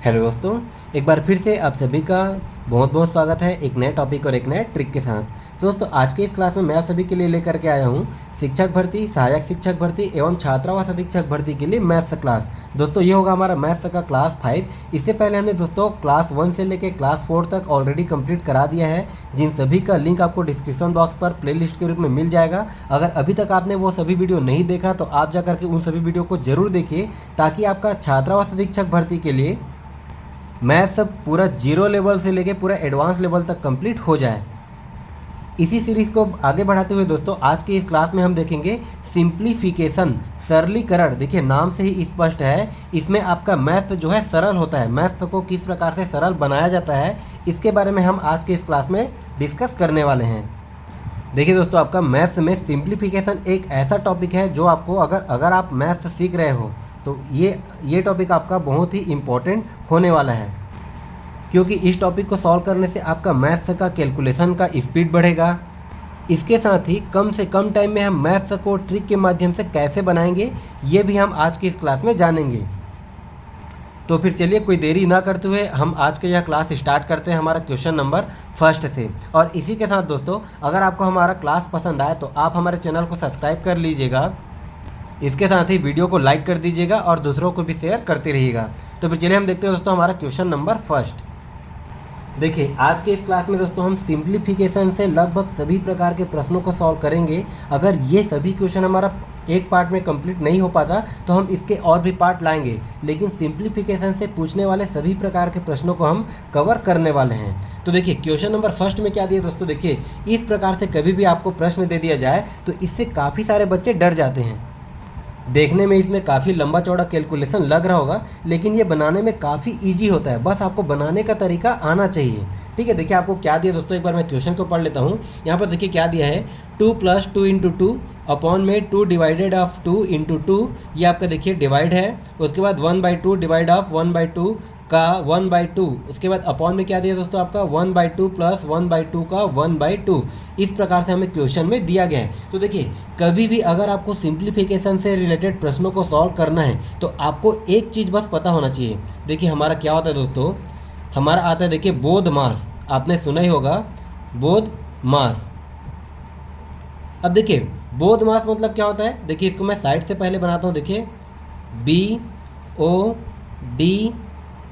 Hello दोस्तों, एक बार फिर से आप सभी का बहुत बहुत स्वागत है एक नए टॉपिक और एक नए ट्रिक के साथ। तो दोस्तों आज के इस क्लास में मैं आप सभी के लिए लेकर के आया हूँ शिक्षक भर्ती, सहायक शिक्षक भर्ती एवं छात्रावास अधीक्षक भर्ती के लिए मैथ्स क्लास। दोस्तों ये होगा हमारा मैथ्स का क्लास 5। इससे पहले हमने दोस्तों क्लास 1 से लेकर क्लास 4 तक ऑलरेडी कंप्लीट करा दिया है, जिन सभी का लिंक आपको डिस्क्रिप्शन बॉक्स पर प्लेलिस्ट के रूप में मिल जाएगा। अगर अभी तक आपने वो सभी वीडियो नहीं देखा तो आप जा करके उन सभी वीडियो को जरूर देखिए, ताकि आपका छात्रावास अधीक्षक भर्ती के लिए मैथ्स सब पूरा जीरो लेवल से लेके पूरा एडवांस लेवल तक कंप्लीट हो जाए। इसी सीरीज़ को आगे बढ़ाते हुए दोस्तों आज की इस क्लास में हम देखेंगे सिंप्लीफिकेशन, सरलीकरण। देखिए नाम से ही स्पष्ट है, इसमें आपका मैथ्स जो है सरल होता है। मैथ्स को किस प्रकार से सरल बनाया जाता है इसके बारे में हम आज की इस क्लास में डिस्कस करने वाले हैं। देखिए दोस्तों, आपका मैथ्स में सिंप्लीफिकेशन एक ऐसा टॉपिक है जो आपको अगर आप मैथ्स सीख रहे हो तो ये टॉपिक आपका बहुत ही इम्पोर्टेंट होने वाला है, क्योंकि इस टॉपिक को सॉल्व करने से आपका मैथ्स का कैलकुलेशन का स्पीड बढ़ेगा। इसके साथ ही कम से कम टाइम में हम मैथ्स को ट्रिक के माध्यम से कैसे बनाएंगे ये भी हम आज की इस क्लास में जानेंगे। तो फिर चलिए कोई देरी ना करते हुए हम आज के यह क्लास स्टार्ट करते हैं हमारा क्वेश्चन नंबर फर्स्ट से। और इसी के साथ दोस्तों अगर आपको हमारा क्लास पसंद आए तो आप हमारे चैनल को सब्सक्राइब कर लीजिएगा। इसके साथ ही वीडियो को लाइक कर दीजिएगा और दूसरों को भी शेयर करते रहिएगा। तो फिर चलिए हम देखते हैं दोस्तों हमारा क्वेश्चन नंबर फर्स्ट। देखिए आज के इस क्लास में दोस्तों हम सिंप्लीफिकेशन से लगभग सभी प्रकार के प्रश्नों को सॉल्व करेंगे। अगर ये सभी क्वेश्चन हमारा एक पार्ट में कंप्लीट नहीं हो पाता तो हम इसके और भी पार्ट लाएंगे, लेकिन सिंप्लीफिकेशन से पूछने वाले सभी प्रकार के प्रश्नों को हम कवर करने वाले हैं। तो देखिए क्वेश्चन नंबर फर्स्ट में क्या दिया दोस्तों, देखिए इस प्रकार से कभी भी आपको प्रश्न दे दिया जाए तो इससे काफ़ी सारे बच्चे डर जाते हैं। देखने में इसमें काफ़ी लंबा चौड़ा कैलकुलेशन लग रहा होगा, लेकिन ये बनाने में काफ़ी इजी होता है, बस आपको बनाने का तरीका आना चाहिए। ठीक है, देखिए आपको क्या दिया दोस्तों, एक बार मैं क्वेश्चन को पढ़ लेता हूँ। यहाँ पर देखिए क्या दिया है, 2 + 2 × 2 अपॉन में 2 डिवाइडेड ऑफ 2 × 2, ये आपका देखिए डिवाइड है। उसके बाद 1/2 डिवाइड ऑफ 1/2 का 1/2, उसके बाद अपॉन में क्या दिया दोस्तों आपका 1/2 + 1/2 का 1/2। इस प्रकार से हमें क्वेश्चन में दिया गया है। तो देखिए कभी भी अगर आपको सिंप्लीफिकेशन से रिलेटेड प्रश्नों को सॉल्व करना है तो आपको एक चीज़ बस पता होना चाहिए। देखिए हमारा क्या होता है दोस्तों, हमारा आता है देखिए बोध मास, आपने सुना ही होगा बोध मास। अब देखिए बोध मास मतलब क्या होता है, देखिए इसको मैं साइड से पहले बनाता हूँ। देखिए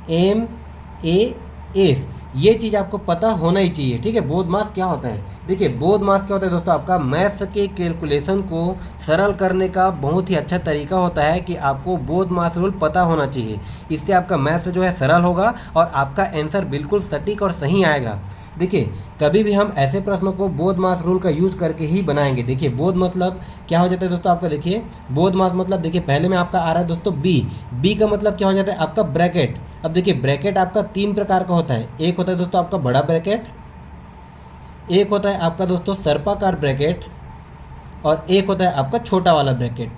BODMAS, ये चीज़ आपको पता होना ही चाहिए। ठीक है, बोध मास क्या होता है। देखिए बोध मास क्या होता है दोस्तों, आपका मैथ्स के कैलकुलेशन को सरल करने का बहुत ही अच्छा तरीका होता है कि आपको बोध मास रूल पता होना चाहिए। इससे आपका मैथ्स जो है सरल होगा और आपका आंसर बिल्कुल सटीक और सही आएगा। देखिए कभी भी हम ऐसे प्रश्नों को बोध मास रूल का यूज करके ही बनाएंगे। देखिए बोध मतलब क्या हो जाता है दोस्तों आपका, देखिए बोध मास मतलब देखिए पहले में आपका आ रहा है दोस्तों बी का मतलब क्या हो जाता है आपका ब्रैकेट। अब देखिए ब्रैकेट आपका 3 प्रकार का होता है, एक होता है दोस्तों आपका बड़ा ब्रैकेट, एक होता है आपका दोस्तों सर्पाकार ब्रैकेट, और एक होता है आपका छोटा वाला ब्रैकेट।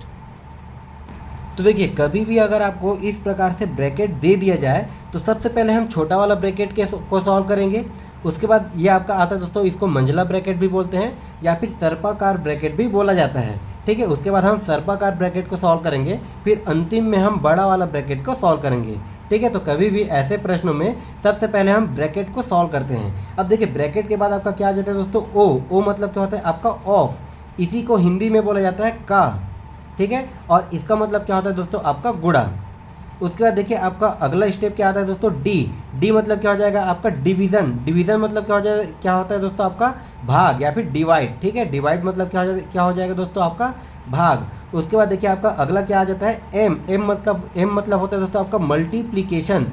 तो देखिए कभी भी अगर आपको इस प्रकार से ब्रैकेट दे दिया जाए तो सबसे पहले हम छोटा वाला ब्रैकेट को सॉल्व करेंगे। उसके बाद ये आपका आता है दोस्तों, इसको मंझला ब्रैकेट भी बोलते हैं या फिर सर्पाकार ब्रैकेट भी बोला जाता है। ठीक है, उसके बाद हम सर्पाकार ब्रैकेट को सॉल्व करेंगे, फिर अंतिम में हम बड़ा वाला ब्रैकेट को सॉल्व करेंगे। ठीक है, तो कभी भी ऐसे प्रश्नों में सबसे पहले हम ब्रैकेट को सॉल्व करते हैं। अब देखिए ब्रैकेट के बाद आपका क्या आ जाता है दोस्तों, ओ मतलब क्या होता है आपका ऑफ, इसी को हिंदी में बोला जाता है का। ठीक है, और इसका मतलब क्या होता है दोस्तों आपका गुणा। उसके बाद देखिए आपका अगला स्टेप क्या आता है दोस्तों, डी मतलब क्या हो जाएगा आपका डिवीज़न मतलब क्या होता है दोस्तों आपका भाग या फिर डिवाइड। ठीक है, डिवाइड मतलब क्या हो जाएगा दोस्तों आपका भाग। उसके बाद देखिए आपका अगला क्या आ जाता है एम मतलब होता है दोस्तों आपका मल्टीप्लिकेशन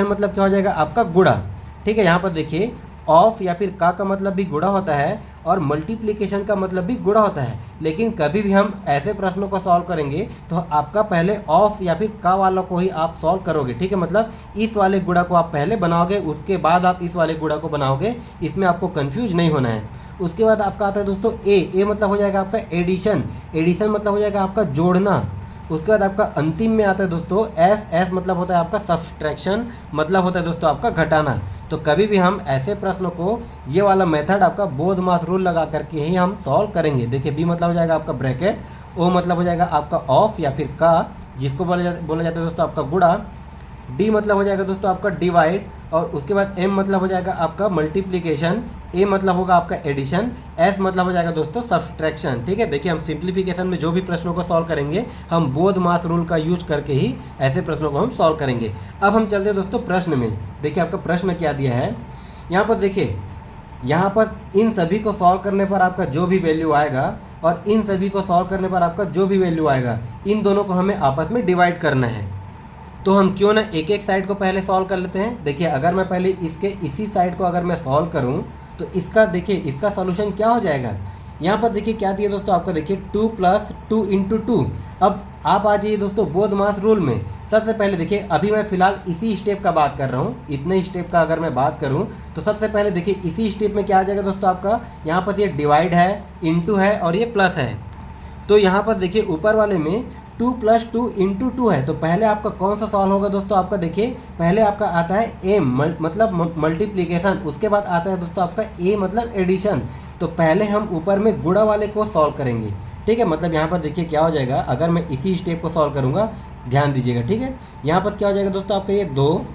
मतलब क्या हो जाएगा आपका गुणा। ठीक है, यहाँ पर देखिए ऑफ या फिर का मतलब भी गुणा होता है और मल्टीप्लिकेशन का मतलब भी गुणा होता है, लेकिन कभी भी हम ऐसे प्रश्नों को सॉल्व करेंगे तो आपका पहले ऑफ या फिर का वाला को ही आप सॉल्व करोगे। ठीक है, मतलब इस वाले गुणा को आप पहले बनाओगे, उसके बाद आप इस वाले गुणा को बनाओगे, इसमें आपको कंफ्यूज नहीं होना है। उसके बाद आपका आता है दोस्तों ए मतलब हो जाएगा आपका एडिशन मतलब हो जाएगा आपका जोड़ना। उसके बाद आपका अंतिम में आता है दोस्तों एस मतलब होता है आपका सब्सट्रैक्शन, मतलब होता है दोस्तों आपका घटाना। तो कभी भी हम ऐसे प्रश्नों को ये वाला मेथड आपका बोध मास रूल लगा करके ही हम सॉल्व करेंगे। देखिए बी मतलब हो जाएगा आपका ब्रैकेट, ओ मतलब हो जाएगा आपका ऑफ या फिर का, जिसको बोला जाता है दोस्तों आपका गुणा, डी मतलब हो जाएगा दोस्तों आपका डिवाइड, और उसके बाद एम मतलब हो जाएगा आपका मल्टीप्लिकेशन, ए मतलब होगा आपका एडिशन, एस मतलब हो जाएगा दोस्तों सब्सट्रैक्शन। ठीक है, देखिए हम सिंप्लीफिकेशन में जो भी प्रश्नों को सॉल्व करेंगे हम बोध मास रूल का यूज करके ही ऐसे प्रश्नों को हम सॉल्व करेंगे। अब हम चलते हैं दोस्तों प्रश्न में। देखिए आपका प्रश्न क्या दिया है यहाँ पर। देखिए यहाँ पर इन सभी को सॉल्व करने पर आपका जो भी वैल्यू आएगा और इन सभी को सॉल्व करने पर आपका जो भी वैल्यू आएगा, इन दोनों को हमें आपस में डिवाइड करना है। तो हम क्यों ना एक एक साइड को पहले सॉल्व कर लेते हैं। देखिए अगर मैं पहले इसके इसी साइड को अगर मैं सॉल्व करूं तो इसका देखिए इसका सॉल्यूशन क्या हो जाएगा। यहाँ पर देखिए क्या दिया दोस्तों आपका, देखिए 2 + 2 × 2। अब आप आ जाइए दोस्तों बोध मास रूल में। सबसे पहले देखिए अभी मैं फिलहाल इसी स्टेप का बात कर रहा हूँ, इतने स्टेप का अगर मैं बात करूँ तो सबसे पहले देखिए इसी स्टेप में क्या आ जाएगा दोस्तों आपका, यहाँ पर ये डिवाइड है, इंटू है और ये प्लस है। तो यहाँ पर देखिए ऊपर वाले में 2 + 2 × 2 है। तो पहले आपका कौन सा सॉल्व होगा दोस्तों आपका, देखिए पहले आपका आता है एम मतलब मल्टीप्लिकेशन, उसके बाद आता है दोस्तों आपका ए मतलब एडिशन। तो पहले हम ऊपर में गुणा वाले को सॉल्व करेंगे। ठीक है, मतलब यहाँ पर देखिए क्या हो जाएगा, अगर मैं इसी स्टेप को सॉल्व करूँगा, ध्यान दीजिएगा। ठीक है, यहाँ पर क्या हो जाएगा दोस्तों आपका ये 2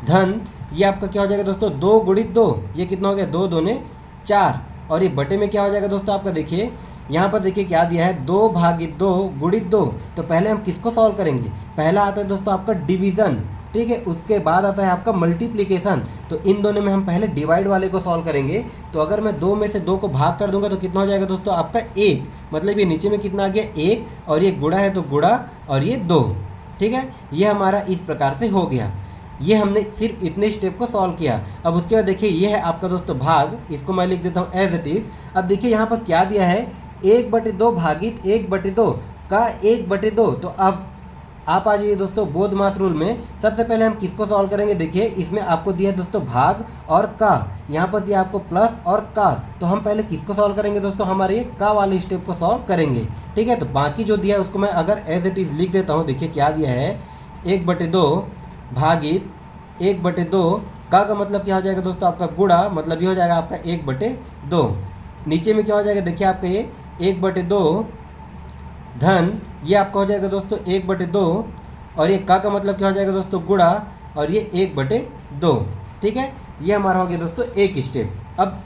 धन ये आपका क्या हो जाएगा दोस्तों 2 × 2, ये कितना हो गया 2 दूने 4, और ये बटे में क्या हो जाएगा दोस्तों आपका, देखिए यहाँ पर देखिए क्या दिया है 2/2 × 2। तो पहले हम किसको सॉल्व करेंगे, पहला आता है दोस्तों आपका डिवीज़न। ठीक है, उसके बाद आता है आपका मल्टीप्लिकेशन। तो इन दोनों में हम पहले डिवाइड वाले को सॉल्व करेंगे। तो अगर मैं 2 में से 2 को भाग कर दूंगा तो कितना हो जाएगा दोस्तों आपका 1, मतलब ये नीचे में कितना आ गया 1, और ये गुणा है तो गुणा और ये 2। ठीक है, ये हमारा इस प्रकार से हो गया। ये हमने सिर्फ इतने स्टेप को सॉल्व किया। अब उसके बाद देखिए ये है आपका दोस्तों भाग, इसको मैं लिख देता हूँ एज इट इज। अब देखिए यहाँ पर क्या दिया है 1/2 भागित 1/2 का 1/2। तो अब आप आ जाइए दोस्तों बोध मास रूल में। सबसे पहले हम किसको सॉल्व करेंगे, देखिए इसमें आपको दिया है दोस्तों भाग और का, यहाँ पर दिया आपको प्लस और का। तो हम पहले किसको सॉल्व करेंगे दोस्तों, हमारे का वाले स्टेप को सॉल्व करेंगे। ठीक है, तो बाकी जो दिया है उसको मैं अगर एज इट इज लिख देता हूँ। देखिए क्या दिया है 1/2 भागित 1/2 का मतलब क्या हो जाएगा दोस्तों आपका गुणा, मतलब ये हो जाएगा आपका 1/2। नीचे में क्या हो जाएगा देखिए आपका ये 1/2 धन ये आपका हो जाएगा दोस्तों 1/2, और ये का मतलब क्या हो जाएगा दोस्तों गुणा, और ये 1/2। ठीक है, ये हमारा हो गया दोस्तों एक स्टेप। अब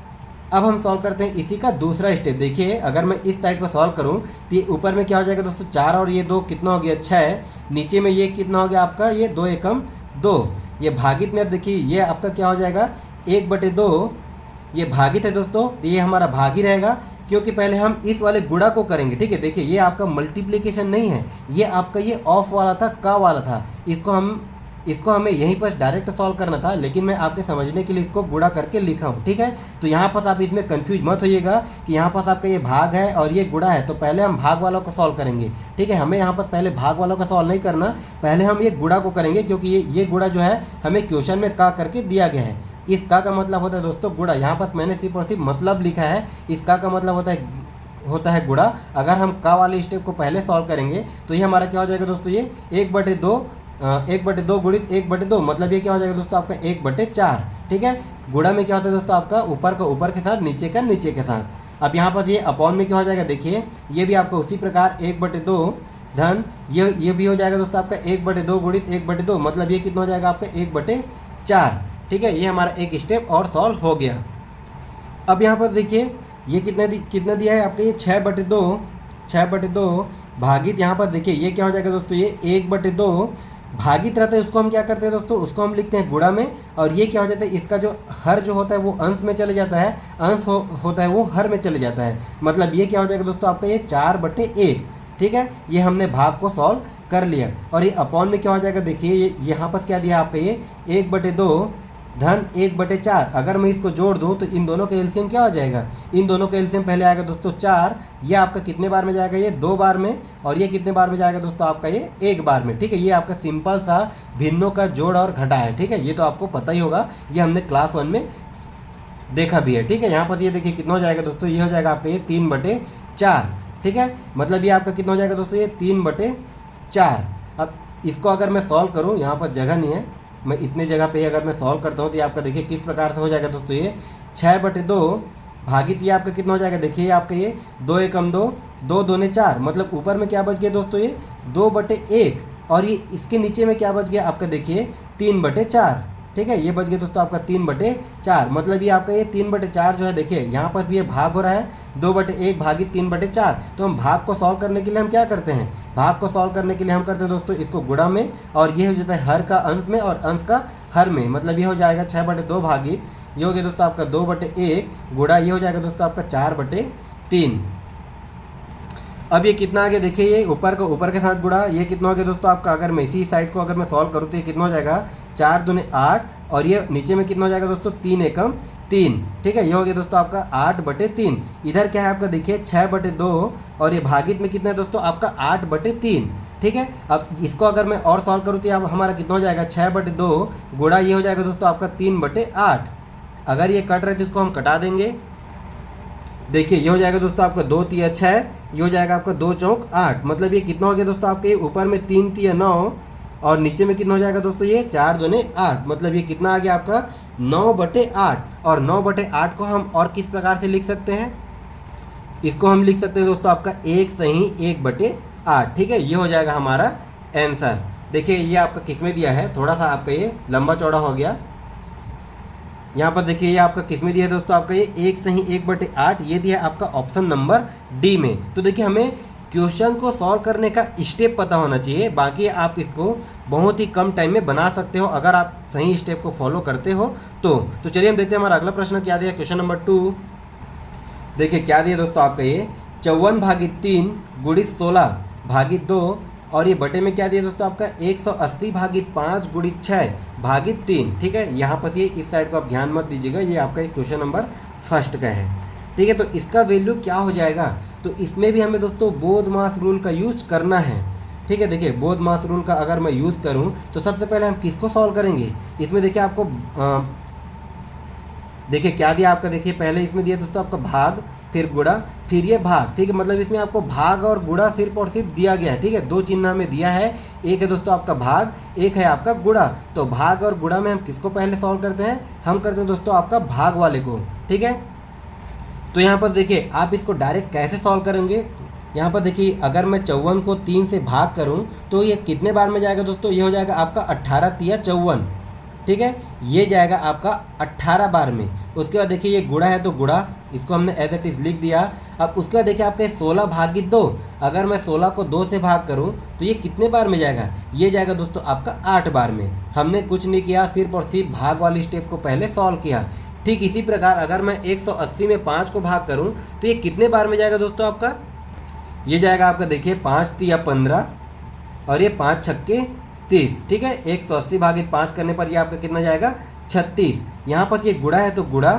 हम सॉल्व करते हैं इसी का दूसरा स्टेप। देखिए अगर मैं इस साइड को सॉल्व करूं तो ये ऊपर में क्या हो जाएगा दोस्तों 4 और ये 2 कितना हो गया 6, नीचे में ये कितना हो गया आपका ये 2 एकम 2। ये भागित में अब देखिए ये आपका क्या हो जाएगा 1/2, ये भागित है दोस्तों, तो ये हमारा भाग ही रहेगा क्योंकि पहले हम इस वाले गुणा को करेंगे। ठीक है, देखिए ये आपका मल्टीप्लिकेशन नहीं है, ये आपका ये ऑफ वाला था, का वाला था। इसको हमें यहीं पर डायरेक्ट सॉल्व करना था, लेकिन मैं आपके समझने के लिए इसको गुणा करके लिखा हूँ। ठीक है, तो यहाँ पर आप इसमें कंफ्यूज मत होइएगा कि यहाँ पर आपका ये भाग है और ये गुणा है। तो पहले हम भाग वालों को सॉल्व करेंगे। ठीक है, हमें यहाँ पर पहले भाग वालों का सॉल्व नहीं करना, पहले हम ये गुणा को करेंगे, क्योंकि ये गुणा जो है हमें क्वेश्चन में का करके दिया गया है। इस का मतलब होता है दोस्तों गुणा, यहाँ पर मैंने सिर्फ और सिर्फ मतलब लिखा है। इस का मतलब होता है गुणा। अगर हम का वाले स्टेप को पहले सॉल्व करेंगे तो ये हमारा क्या हो जाएगा दोस्तों ये 1/2 गुणित 1/2, मतलब ये क्या हो जाएगा दोस्तों आपका 1/4। ठीक है, गुणा में क्या होता है दोस्तों आपका ऊपर का ऊपर के साथ, नीचे का नीचे के साथ। अब यहाँ पर ये अपॉन में क्या हो जाएगा, देखिए ये भी आपका उसी प्रकार 1/2 धन ये भी हो जाएगा दोस्तों आपका 1/2 गुणित 1/2, मतलब ये कितना हो जाएगा आपका 1/4। ठीक है, ये हमारा एक स्टेप और सॉल्व हो गया। अब यहाँ पर देखिए ये कितना दिया है आपका ये 6/2 भागित, यहाँ पर देखिए ये क्या हो जाएगा दोस्तों ये 1/2 भागित रहता है, उसको हम क्या करते हैं दोस्तों, उसको हम लिखते हैं गुणा में। और ये क्या हो जाता है, इसका जो हर जो होता है वो अंश में चले जाता है, अंश होता है वो हर में चले जाता है। मतलब ये क्या हो जाएगा दोस्तों आपका ये 4/1। ठीक है, ये हमने भाग को सॉल्व कर लिया। और ये अपॉन में क्या हो जाएगा, देखिए ये यहाँ पर क्या दिया आपका ये 1/2 धन 1/4। अगर मैं इसको जोड़ दूं तो इन दोनों का एलसीएम क्या हो जाएगा, इन दोनों का एलसीएम पहले आएगा दोस्तों 4। ये आपका कितने बार में जाएगा, ये 2 बार में, और ये कितने बार में जाएगा दोस्तों आपका ये 1 बार में। ठीक है, ये आपका सिंपल सा भिन्नों का जोड़ और घटा है। ठीक है, ये तो आपको पता ही होगा, ये हमने क्लास 1 में देखा भी है। ठीक है, यहाँ पर ये देखिए कितना हो जाएगा दोस्तों, ये हो जाएगा आपका ये 3/4। ठीक है, मतलब ये आपका कितना हो जाएगा दोस्तों ये 3/4। अब इसको अगर मैं सॉल्व करूँ, यहाँ पर जगह नहीं है, मैं इतने जगह पे अगर मैं सॉल्व करता हूँ तो ये आपका देखिए किस प्रकार से हो जाएगा दोस्तों ये 6/2 भागित ये आपका कितना हो जाएगा, देखिए आपका ये 2 एकम 2, 2 दूने 4, मतलब ऊपर में क्या बच गया दोस्तों ये 2/1 और ये इसके नीचे में क्या बच गया आपका, देखिए 3/4, ठीक है, ये बच गया दोस्तों आपका 3/4। मतलब ये आपका ये 3/4 जो है, देखिए यहाँ पर भी ये भाग हो रहा है 2/1 भागित 3/4। तो हम भाग को सॉल्व करने के लिए हम क्या करते हैं, भाग को सॉल्व करने के लिए हम करते हैं दोस्तों इसको गुणा में, और ये हो जाता है हर का अंश में और अंश का हर में। मतलब ये हो जाएगा 6/2 भागित, ये हो गया दोस्तों आपका 2/1 गुणा, ये हो जाएगा दोस्तों आपका 4/3। अब ये कितना आ गया, देखिए ये ऊपर को ऊपर के साथ गुणा, ये कितना हो गया दोस्तों आपका, अगर मैं इसी साइड को अगर मैं सॉल्व करूँ तो ये कितना हो जाएगा 4 दूने 8, और ये नीचे में कितना हो जाएगा दोस्तों 3 एकम 3, ठीक है, ये हो गया दोस्तों आपका 8/3। इधर क्या है आपका, देखिए 6/2, और ये भागित में कितना है दोस्तों आपका 8/3, ठीक है। अब इसको अगर मैं और सॉल्व करूँ तो यहाँ हमारा कितना हो जाएगा 6/2 गुणा, ये हो जाएगा दोस्तों आपका 3/8। अगर ये कट रहे तो इसको हम कटा देंगे, देखिए ये हो जाएगा दोस्तों आपका 2 तिया 6, ये हो जाएगा आपका 2 चौक 8। मतलब ये कितना हो गया दोस्तों आपके, ऊपर में 3 तिया 9 और नीचे में कितना हो जाएगा दोस्तों ये 4 दूने 8। मतलब ये कितना आ गया आपका 9/8। और 9/8 को हम और किस प्रकार से लिख सकते हैं, इसको हम लिख सकते हैं दोस्तों आपका 1 सही 1/8, ठीक है, ये हो जाएगा हमारा आंसर। देखिए ये आपका किस में दिया है, थोड़ा सा आपका ये लंबा चौड़ा हो गया। यहाँ पर देखिए ये आपका किस में दिया है दोस्तों आपका ये 1 सही 1/8, ये दिया है आपका ऑप्शन नंबर डी में। तो देखिए हमें क्वेश्चन को सॉल्व करने का स्टेप पता होना चाहिए, बाकी आप इसको बहुत ही कम टाइम में बना सकते हो अगर आप सही स्टेप को फॉलो करते हो तो चलिए हम देखते हैं हमारा अगला प्रश्न क्या दिया, क्वेश्चन नंबर 2। देखिए क्या दिया दोस्तों आपका ये 54/3 गुणित 16 भागित 2, और ये बटे में क्या दिया दोस्तों आपका 180 भागित 5 गुणित 6 भागित 3, ठीक है। यहाँ पर ये इस साइड को आप ध्यान मत दीजिएगा, ये आपका एक क्वेश्चन नंबर फर्स्ट का है, ठीक है। तो इसका वैल्यू क्या हो जाएगा, तो इसमें भी हमें दोस्तों बोध मास रूल का यूज करना है, ठीक है। देखिए बोध मास रूल का अगर मैं यूज़ करूँ तो सबसे पहले हम किसको सॉल्व करेंगे, इसमें देखिए आपको देखिए क्या दिया आपका, देखिए पहले इसमें दिया दोस्तों आपका भाग, फिर गुणा, फिर ये भाग, ठीक है। मतलब इसमें आपको भाग और गुणा सिर्फ और सिर्फ दिया गया है, ठीक है। 2 चिन्ह हमें दिया है, एक है दोस्तों आपका भाग, एक है आपका गुणा। तो भाग और गुणा में हम किसको पहले सॉल्व करते हैं, हम करते हैं दोस्तों आपका भाग वाले को, ठीक है। तो यहाँ पर देखिए आप इसको डायरेक्ट कैसे सॉल्व करेंगे, यहाँ पर देखिए अगर मैं 54 को 3 से भाग करूँ तो ये कितने बार में जाएगा दोस्तों, ये हो जाएगा आपका 18 तिया 54, ठीक है, ये जाएगा आपका 18 बार में। उसके बाद देखिए ये गुणा है तो गुणा, इसको हमने एज इट इज़ लिख दिया। अब उसके बाद देखिए आपके 16 भागित 2, अगर मैं 16 को 2 से भाग करूं तो ये कितने बार में जाएगा, ये जाएगा दोस्तों आपका 8 बार में। हमने कुछ नहीं किया, सिर्फ और सिर्फ भाग वाली स्टेप को पहले सॉल्व किया। ठीक इसी प्रकार अगर मैं 180 में 5 को भाग करूँ तो ये कितने बार में जाएगा दोस्तों आपका, ये जाएगा आपका देखिए 5 तिया 15 और ये 5 छक्के 30, ठीक है। 180 भागित 5 करने पर ये आपका कितना जाएगा 36। यहाँ पर ये गुणा है तो गुणा,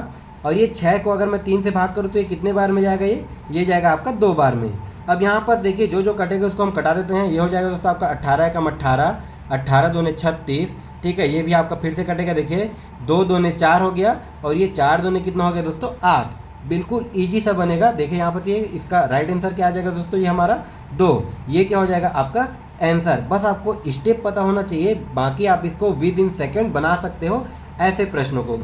और ये 6 को अगर मैं 3 से भाग करूँ तो ये कितने बार में जाएगा, ये जाएगा आपका 2 बार में। अब यहाँ पर देखिए जो जो कटेगा उसको हम कटा देते हैं। ये हो जाएगा दोस्तों आपका 18 एकम 18, 18 दूने 36, ठीक है। ये भी आपका फिर से कटेगा, देखिए 2 दूने 4 हो गया, और ये 4 दूने कितना हो गया दोस्तों 8। बिल्कुल ईजी सा बनेगा। देखिए यहाँ पर ये इसका राइट आंसर क्या आ जाएगा दोस्तों, ये हमारा 2, ये क्या हो जाएगा आपका आंसर। बस आपको स्टेप पता होना चाहिए, बाकी आप इसको विद इन सेकेंड बना सकते हो ऐसे प्रश्नों को।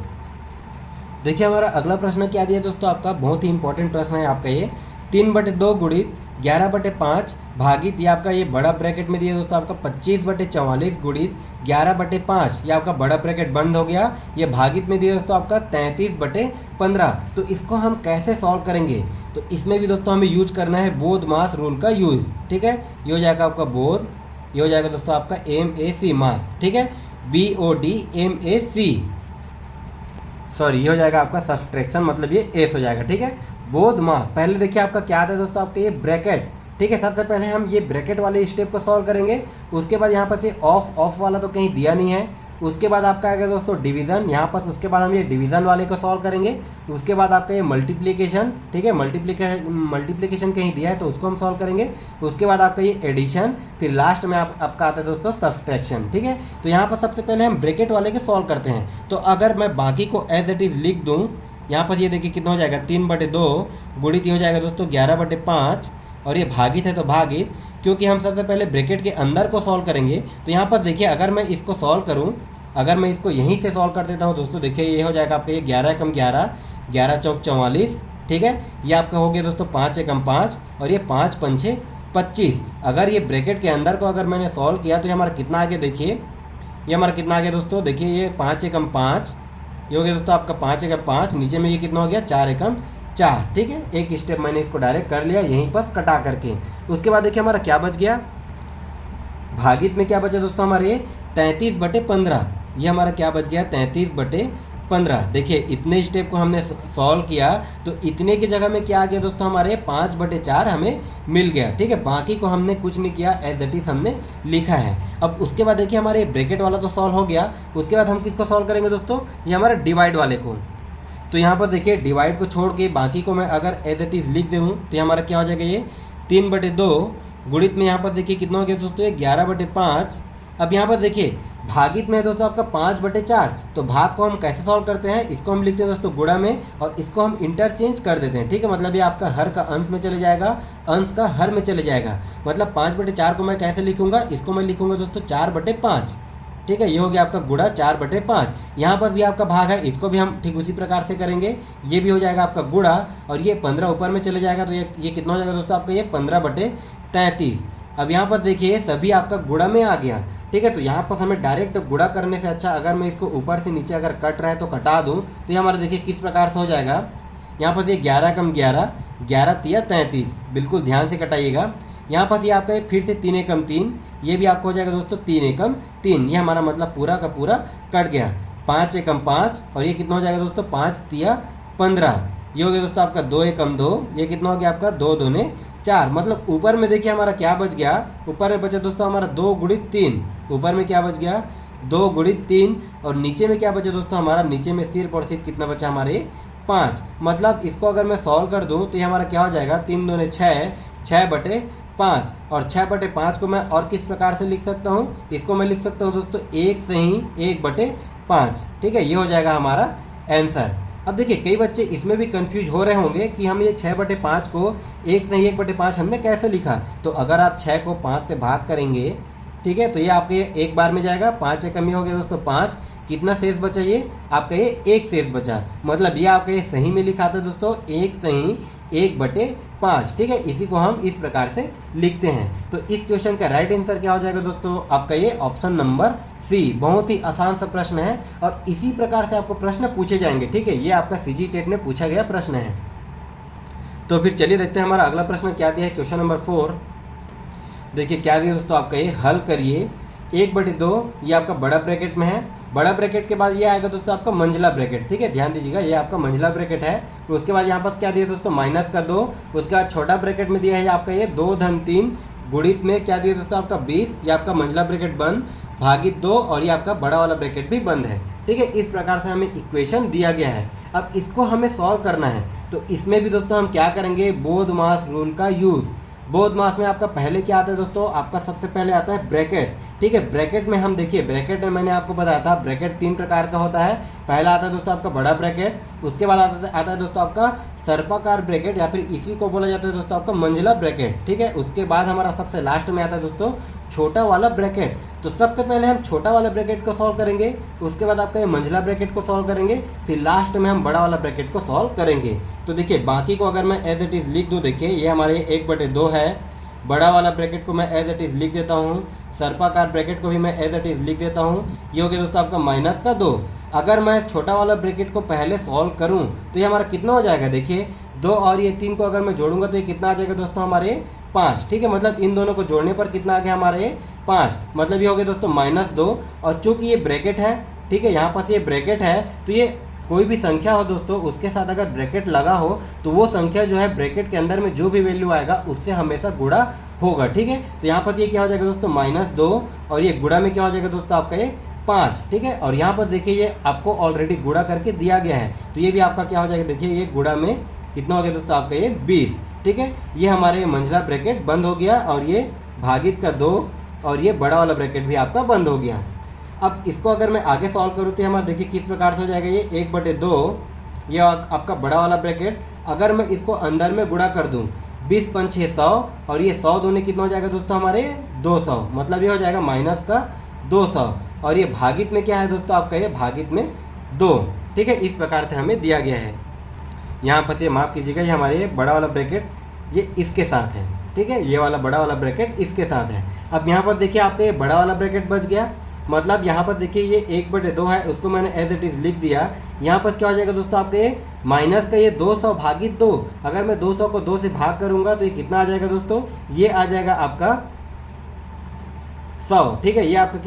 देखिए हमारा अगला प्रश्न क्या दिया दोस्तों आपका, बहुत ही इंपॉर्टेंट प्रश्न है आपका ये 3/2 गुणित 11/5 भागित, ये आपका ये बड़ा ब्रैकेट में दिया दोस्तों आपका 25/44 गुणित 11/5, ये आपका बड़ा ब्रैकेट बंद हो गया। ये भागित में दिया दोस्तों आपका 33/15। तो इसको हम कैसे सॉल्व करेंगे, तो इसमें भी दोस्तों हमें यूज करना है बोध मास रूल का यूज, ठीक है। ये हो जाएगा आपका बोध, ये हो जाएगा दोस्तों आपका MAC मास, ठीक है, BODMAC, सॉरी ये हो जाएगा आपका सब्सट्रैक्शन, मतलब ये एस हो जाएगा, ठीक है। बोध मास, पहले देखिए आपका क्या आता है दोस्तों आपका ये ब्रैकेट, ठीक है। सबसे पहले हम ये ब्रैकेट वाले स्टेप को सॉल्व करेंगे। उसके बाद यहाँ पर से ऑफ वाला तो कहीं दिया नहीं है। उसके बाद आपका आएगा दोस्तों डिवीज़न, यहाँ पर उसके बाद हम ये डिवीज़न वाले को सॉल्व करेंगे। उसके बाद आपका ये मल्टीप्लिकेशन, ठीक है, मल्टीप्लिकेशन कहीं दिया है तो उसको हम सॉल्व करेंगे। उसके बाद आपका ये एडिशन, फिर लास्ट में आपका आता है दोस्तों सब्सट्रैक्शन, ठीक है। तो यहाँ पर सबसे पहले हम ब्रैकेट वाले के सॉल्व करते हैं। तो अगर मैं बाकी को एज इट इज़ लिख दूँ, यहाँ पर ये देखिए कितना हो जाएगा 3/2 गुणित, ये हो जाएगा दोस्तों 11/5, और ये भागित है तो भागित, क्योंकि हम सबसे पहले ब्रैकेट के अंदर को सॉल्व करेंगे। तो यहाँ पर देखिए अगर मैं इसको सॉल्व करूँ, अगर मैं इसको यहीं से सॉल्व कर देता हूँ दोस्तों, देखिए ये हो जाएगा आपका ये 11 एकम 11, 11 चौक 44, ठीक है। ये आपका हो गया दोस्तों 5 एकम 5, और ये 5 पंछे 25। अगर ये ब्रैकेट के अंदर को अगर मैंने सॉल्व किया तो ये हमारा कितना आ गया, देखिए ये हमारा कितना आ गया दोस्तों, देखिए ये 5 एकम 5, ये हो गया दोस्तों आपका 5 एकम 5, नीचे में ये कितना हो गया 4 एकम 4। ठीक है, एक स्टेप मैंने इसको डायरेक्ट कर लिया यहीं पर कटा करके। उसके बाद देखिए हमारा क्या बच गया, भागित में क्या बचा दोस्तों हमारे 33/15, ये हमारा क्या बच गया 33/15। देखिए इतने स्टेप को हमने सॉल्व किया तो इतने की जगह में क्या आ गया दोस्तों हमारे 5/4 हमें मिल गया। ठीक है, बाकी को हमने कुछ नहीं किया, एज इट इज हमने लिखा है। अब उसके बाद देखिए हमारे ब्रैकेट वाला तो सॉल्व हो गया, उसके बाद हम किसको सॉल्व करेंगे दोस्तों, ये हमारा डिवाइड वाले को। तो यहाँ पर देखिए डिवाइड को छोड़ के बाकी को मैं अगर एज इट इज लिख दूँ तो हमारा क्या हो जाएगा, ये 3/2 गुणित में यहाँ पर देखिए कितना हो गया दोस्तों, ये 11/5। अब यहाँ पर देखिए भागित में है दोस्तों आपका 5/4, तो भाग को हम कैसे सॉल्व करते हैं, इसको हम लिखते हैं दोस्तों गुणा में और इसको हम इंटरचेंज कर देते हैं। ठीक है, मतलब ये आपका हर का अंश में चले जाएगा, अंश का हर में चले जाएगा। मतलब 5/4 को मैं कैसे लिखूंगा, इसको मैं लिखूंगा दोस्तों 4/5। ठीक है, ये हो गया आपका गुणा 4/5। यहाँ पर भी आपका भाग है, इसको भी हम ठीक उसी प्रकार से करेंगे, ये भी हो जाएगा आपका गुणा और ये 15 ऊपर में चले जाएगा, तो ये कितना हो जाएगा दोस्तों आपका, ये 15/33। अब यहाँ पर देखिए सभी आपका गुणा में आ गया। ठीक है, तो यहाँ पर हमें डायरेक्ट गुणा करने से अच्छा अगर मैं इसको ऊपर से नीचे अगर कट रहा है तो कटा दूँ तो ये हमारा देखिए किस प्रकार से हो जाएगा। यहाँ पर ये 11 कम 11, 11 तिया 33, बिल्कुल ध्यान से कटाइएगा। यहाँ पर ये आपका ये फिर से 3 एकम 3, ये भी आपको हो जाएगा दोस्तों 3 एकम 3, ये हमारा मतलब पूरा का पूरा कट गया। 5 एकम 5 और ये कितना हो जाएगा दोस्तों 5 तिया 15, ये हो गया दोस्तों आपका 2 एकम 2, ये कितना हो गया आपका 2 दूने 4। मतलब ऊपर में देखिए हमारा क्या बच गया, ऊपर में बचा दोस्तों हमारा 2 गुणित 3, ऊपर में क्या बच गया 2 गुणित 3 और नीचे में क्या बचा दोस्तों हमारा, नीचे में सिर्फ और सिर्फ कितना बचा हमारे 5। मतलब इसको अगर मैं सॉल्व कर दूँ तो ये हमारा क्या हो जाएगा 3 दूने 6, 6/5 और 6/5 को मैं और किस प्रकार से लिख सकता हूँ, इसको मैं लिख सकता हूँ दोस्तों 1 से ही 1/5। ठीक है, ये हो जाएगा हमारा आंसर। अब देखिए कई बच्चे इसमें भी कंफ्यूज हो रहे होंगे कि हम ये 6/5 को 1 से ही 1/5 हमने कैसे लिखा। तो अगर आप 6 को 5 से भाग करेंगे, ठीक है, तो ये आपके एक बार में जाएगा, 5 एकम ये हो गया दोस्तों 5, कितना शेष बचा, ये आपका ये 1 शेष बचा। मतलब ये आपका ये सही में लिखा था दोस्तों 1 से ही 1/5। ठीक है, इसी को हम इस प्रकार से लिखते हैं। तो इस क्वेश्चन का राइट आंसर क्या हो जाएगा दोस्तों, आपका ये ऑप्शन नंबर सी। बहुत ही आसान सा प्रश्न है और इसी प्रकार से आपको प्रश्न पूछे जाएंगे। ठीक है, ये आपका सीजी टेट में पूछा गया प्रश्न है। तो फिर चलिए देखते हैं हमारा अगला प्रश्न क्या दिया है, क्वेश्चन नंबर 4। देखिए क्या दिया दोस्तों आपका, ये हल करिए 1/2, ये आपका बड़ा ब्रैकेट में है, बड़ा ब्रैकेट के बाद ये आएगा दोस्तों आपका मंझला ब्रैकेट। ठीक है, ध्यान दीजिएगा ये आपका मंझला ब्रैकेट है। उसके बाद यहाँ पर क्या दिया दोस्तों -2, उसके बाद छोटा ब्रैकेट में दिया है आपका ये 2 धन 3, गुणित में क्या दिया दोस्तों आपका 20, ये आपका मंझला ब्रैकेट बंद, भागित 2 और ये आपका बड़ा वाला ब्रैकेट भी बंद है। ठीक है, इस प्रकार से हमें इक्वेशन दिया गया है। अब इसको हमें सॉल्व करना है, तो इसमें भी दोस्तों हम क्या करेंगे, बोधमास रूल का यूज़। बोधमास में आपका पहले क्या आता है दोस्तों, आपका सबसे पहले आता है ब्रैकेट। ठीक है, ब्रैकेट में हम देखिए, ब्रैकेट में मैंने आपको बताया था ब्रैकेट 3 प्रकार का होता है। पहला आता है दोस्तों आपका बड़ा ब्रैकेट, उसके बाद आता है दोस्तों आपका सर्पाकार ब्रैकेट या फिर इसी को बोला जाता है दोस्तों आपका मंझला ब्रैकेट। ठीक है, उसके बाद हमारा सबसे लास्ट में आता है दोस्तों छोटा वाला ब्रैकेट। तो सबसे पहले हम छोटा वाला ब्रैकेट को सॉल्व करेंगे, उसके बाद आपका ये मंझला ब्रैकेट को सॉल्व करेंगे, फिर लास्ट में हम बड़ा वाला ब्रैकेट को सॉल्व करेंगे। तो देखिए बाकी को अगर मैं एज इट इज़ लिख दूँ, देखिए ये हमारे 1/2 है, बड़ा वाला ब्रैकेट को मैं एज इट इज़ लिख देता हूँ, सर्पाकार ब्रैकेट को भी मैं एज इट इज़ लिख देता हूँ। ये हो गया दोस्तों आपका -2। अगर मैं छोटा वाला ब्रैकेट को पहले सॉल्व करूँ तो ये हमारा कितना हो जाएगा, देखिए 2 और ये 3 को अगर मैं जोड़ूंगा तो ये कितना आ जाएगा दोस्तों हमारे 5। ठीक है, मतलब इन दोनों को जोड़ने पर कितना आ गया हमारे 5, मतलब ये हो गया दोस्तों -2। और चूँकि ये ब्रैकेट है, ठीक है, यहाँ पास ये ब्रैकेट है, तो ये कोई भी संख्या हो दोस्तों उसके साथ अगर ब्रैकेट लगा हो तो वो संख्या जो है ब्रैकेट के अंदर में जो भी वैल्यू आएगा उससे हमेशा गुणा होगा। ठीक है, तो यहाँ पर ये क्या हो जाएगा दोस्तों -2 और ये गुणा में क्या हो जाएगा दोस्तों आपका ये 5। ठीक है, और यहाँ पर देखिए ये आपको ऑलरेडी गुणा करके दिया गया है, तो ये भी आपका क्या हो जाएगा, देखिए ये गुणा में कितना हो गया दोस्तों आपका ये 20। ठीक है, ये हमारे मंझला ब्रैकेट बंद हो गया और ये भागित का 2 और ये बड़ा वाला ब्रैकेट भी आपका बंद हो गया। अब इसको अगर मैं आगे सॉल्व करूँ तो हमारा देखिए किस प्रकार से हो जाएगा, ये 1/2, ये आपका बड़ा वाला ब्रैकेट। अगर मैं इसको अंदर में गुणा कर दूँ, 20 × 6 100 और ये 100 दूने कितना हो जाएगा दोस्तों हमारे 200, मतलब ये हो जाएगा -200 और ये भागित में क्या है दोस्तों आपका ये भागित में 2। ठीक है, इस प्रकार से हमें दिया गया है। यहाँ पर से माफ़ कीजिएगा, ये हमारे बड़ा वाला ब्रैकेट ये इसके साथ है। ठीक है, ये वाला बड़ा वाला ब्रैकेट इसके साथ है। अब यहाँ पर देखिए आपका ये बड़ा वाला ब्रैकेट बच गया, मतलब यहाँ पर देखिए ये 1/2 है, उसको मैंने एज इट इज़ लिख दिया। यहाँ पर क्या हो जाएगा दोस्तों आपके ये माइनस का ये 200 भागित 2, अगर मैं 200 को 2 से भाग करूँगा तो ये कितना आ जाएगा दोस्तों, ये आ जाएगा आपका 100। ठीक है, ये आपका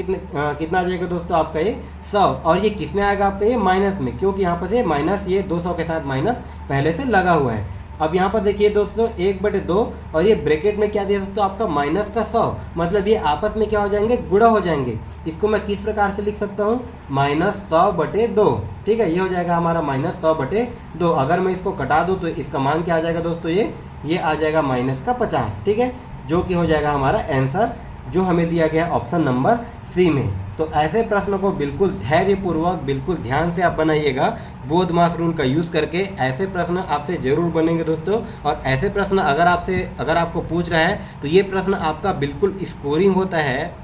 कितना आ जाएगा दोस्तों आपका ये 100, और ये किस में आएगा आपका ये माइनस में, क्योंकि यहाँ पर ये माइनस ये 200 के साथ माइनस पहले से लगा हुआ है। अब यहाँ पर देखिए दोस्तों 1/2 और ये ब्रैकेट में क्या दिया दोस्तों आपका माइनस का 100, मतलब ये आपस में क्या हो जाएंगे, गुणा हो जाएंगे। इसको मैं किस प्रकार से लिख सकता हूँ, -100/2। ठीक है, ये हो जाएगा हमारा -100/2। अगर मैं इसको कटा दूँ तो इसका मान क्या आ जाएगा दोस्तों, ये आ जाएगा -50। ठीक है, जो कि हो जाएगा हमारा आंसर जो हमें दिया गया ऑप्शन नंबर सी में। तो ऐसे प्रश्न को बिल्कुल धैर्यपूर्वक बिल्कुल ध्यान से आप बनाइएगा, बोध मास रूल का यूज़ करके ऐसे प्रश्न आपसे ज़रूर बनेंगे दोस्तों। और ऐसे प्रश्न अगर आपको पूछ रहा है तो ये प्रश्न आपका बिल्कुल स्कोरिंग होता है,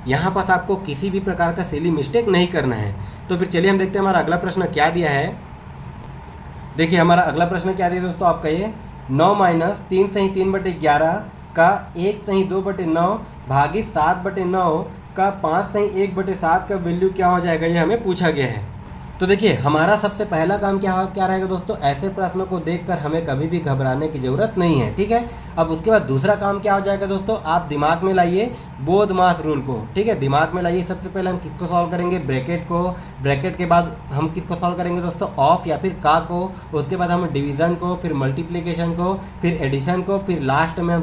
यहाँ पास आपको किसी भी प्रकार का सिली मिस्टेक नहीं करना है। तो फिर चलिए हम देखते हैं हमारा अगला प्रश्न क्या दिया है। देखिए हमारा अगला प्रश्न क्या दिया दोस्तों आपका, ये 9 - 3 सही 3/11 का 1 सही 2/9 भागित 7/9 का 5 सही 1/7 का वैल्यू क्या हो जाएगा, ये हमें पूछा गया है। तो देखिए हमारा सबसे पहला काम क्या रहेगा दोस्तों, ऐसे प्रश्नों को देखकर हमें कभी भी घबराने की ज़रूरत नहीं है। ठीक है, अब उसके बाद दूसरा काम क्या हो जाएगा दोस्तों, आप दिमाग में लाइए बोध मास रूल को। ठीक है, दिमाग में लाइए। सबसे पहले हम किसको सॉल्व करेंगे, ब्रैकेट को। ब्रैकेट के बाद हम किसको सॉल्व करेंगे दोस्तों, ऑफ या फिर का को। उसके बाद हम डिवीज़न को, फिर मल्टीप्लिकेशन को, फिर एडिशन को, फिर लास्ट में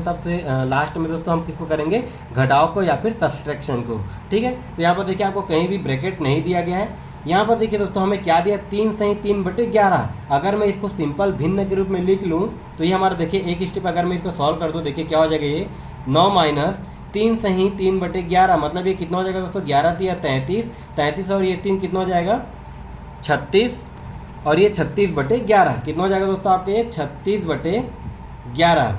दोस्तों हम किसको करेंगे, घटाव को या फिर सब्सट्रैक्शन को। ठीक है, तो यहाँ पर देखिए आपको कहीं भी ब्रैकेट नहीं दिया गया है। यहाँ पर देखिए दोस्तों हमें क्या दिया, 3 सही 3/11। अगर मैं इसको सिंपल भिन्न के रूप में लिख लूँ तो ये हमारा देखिए एक स्टेप अगर मैं इसको सॉल्व कर दूँ, देखिए क्या हो जाएगा, ये 9 - 3 सही 3/11, मतलब ये कितना हो जाएगा दोस्तों, 11 × 33 और ये 3 कितना हो जाएगा 36, और ये 36/11 कितना हो जाएगा दोस्तों आपके, ये 36/11।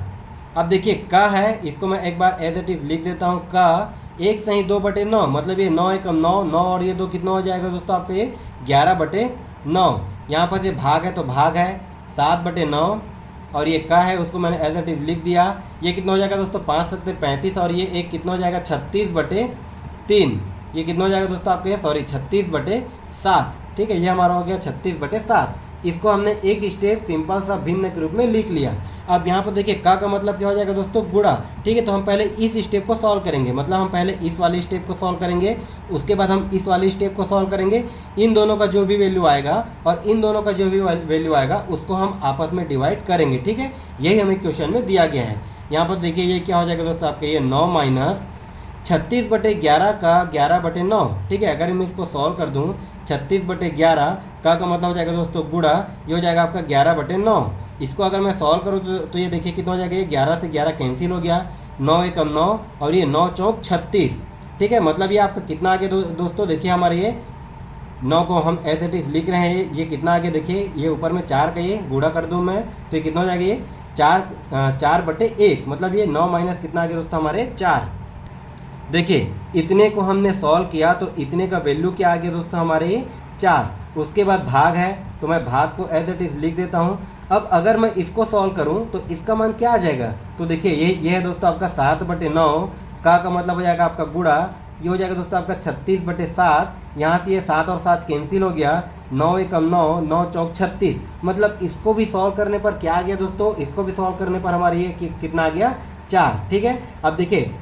अब देखिए का है, इसको मैं एक बार एज इट इज़ लिख देता हूँ, का 1 सही 2/9, मतलब ये 9 × 9 9 और ये 2 कितना हो जाएगा दोस्तों आपका, ये 11/9। यहाँ पर ये भाग है तो भाग है 7/9, और ये का है उसको मैंने एज इट इज़ लिख दिया। ये कितना हो जाएगा दोस्तों 5 × 7 = 35, और ये एक कितना हो जाएगा 36/3। ये कितना हो जाएगा दोस्तों आपके, 36/7। ठीक है, ये हमारा हो गया 36/7। इसको हमने एक स्टेप सिंपल सा भिन्न के रूप में लिख लिया। अब यहाँ पर देखिए का मतलब क्या हो जाएगा दोस्तों, गुणा। ठीक है, तो हम पहले इस स्टेप को सॉल्व करेंगे, मतलब हम पहले इस वाले स्टेप को सॉल्व करेंगे, उसके बाद हम इस वाले स्टेप को सॉल्व करेंगे। इन दोनों का जो भी वैल्यू आएगा और इन दोनों का जो भी वैल्यू आएगा उसको हम आपस में डिवाइड करेंगे। ठीक है, यही हमें क्वेश्चन में दिया गया है। यहाँ पर देखिए ये क्या हो जाएगा दोस्तों आपके, ये 9 - 36/11 का 11/9। ठीक है, अगर मैं इसको सॉल्व कर दूँ 36/11 का मतलब हो जाएगा दोस्तों गुणा, ये हो जाएगा आपका 11/9। इसको अगर मैं सॉल्व करूँ तो ये देखिए कितना हो जाएगा, ये 11 से 11 कैंसिल हो गया, 9 × 1 = 9 और ये 9 × 4 = 36। ठीक है, मतलब ये आपका कितना आ गया दोस्तों, देखिए हमारे ये 9 को हम एज इट इज़ लिख रहे हैं, ये कितना आ गया, देखिए ये ऊपर में 4 का ये गुणा कर दूँ मैं तो ये कितना हो जाएगा, ये 4/1, मतलब ये 9 - कितना आ गया दोस्तों हमारे 4। देखिए इतने को हमने सॉल्व किया तो इतने का वैल्यू क्या आ गया दोस्तों हमारे 4। उसके बाद भाग है तो मैं भाग को एज इट इज़ लिख देता हूँ। अब अगर मैं इसको सॉल्व करूँ तो इसका मान क्या आ जाएगा, तो देखिए ये है दोस्तों आपका 7/9। का मतलब हो जाएगा आपका गुणा, ये हो जाएगा दोस्तों आपका 36/7। यहाँ से ये 7 और 7 कैंसिल हो गया, 9 × 1 = 9 9 × 4 = 36। मतलब इसको भी सॉल्व करने पर क्या आ गया दोस्तों, इसको भी सॉल्व करने पर हमारे ये कितना आ गया 4। ठीक है, अब देखिए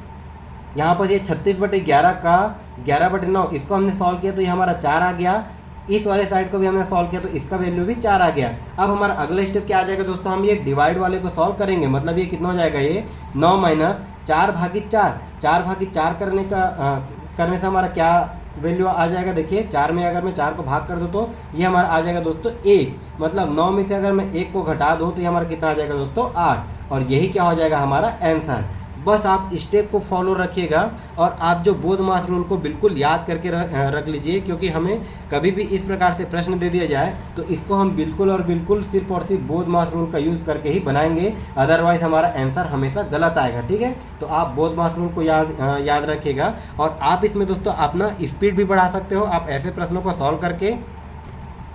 यहाँ पर ये 36/11 का 11/9 इसको हमने सॉल्व किया तो ये हमारा 4 आ गया। इस वाले साइड को भी हमने सॉल्व किया तो इसका वैल्यू भी 4 आ गया। अब हमारा अगला स्टेप क्या आ जाएगा दोस्तों, हम ये डिवाइड वाले को सॉल्व करेंगे, मतलब ये कितना हो जाएगा, ये 9 - 4/4। 4/4 करने से हमारा क्या वैल्यू आ जाएगा, देखिए 4 में अगर मैं 4 को भाग कर दूँ तो ये हमारा आ जाएगा दोस्तों 1। मतलब 9 में से अगर मैं 1 को घटा दूँ तो ये हमारा कितना आ जाएगा दोस्तों 8। और यही क्या हो जाएगा हमारा आंसर। बस आप स्टेप को फॉलो रखिएगा और आप जो बोध मास रूल को बिल्कुल याद करके रख लीजिए, क्योंकि हमें कभी भी इस प्रकार से प्रश्न दे दिया जाए तो इसको हम बिल्कुल और बिल्कुल सिर्फ और सिर्फ बोध मास रूल का यूज़ करके ही बनाएंगे, अदरवाइज़ हमारा आंसर हमेशा गलत आएगा। ठीक है, तो आप बोध मास रूल को याद रखिएगा और आप इसमें दोस्तों अपना स्पीड भी बढ़ा सकते हो। आप ऐसे प्रश्नों को सॉल्व करके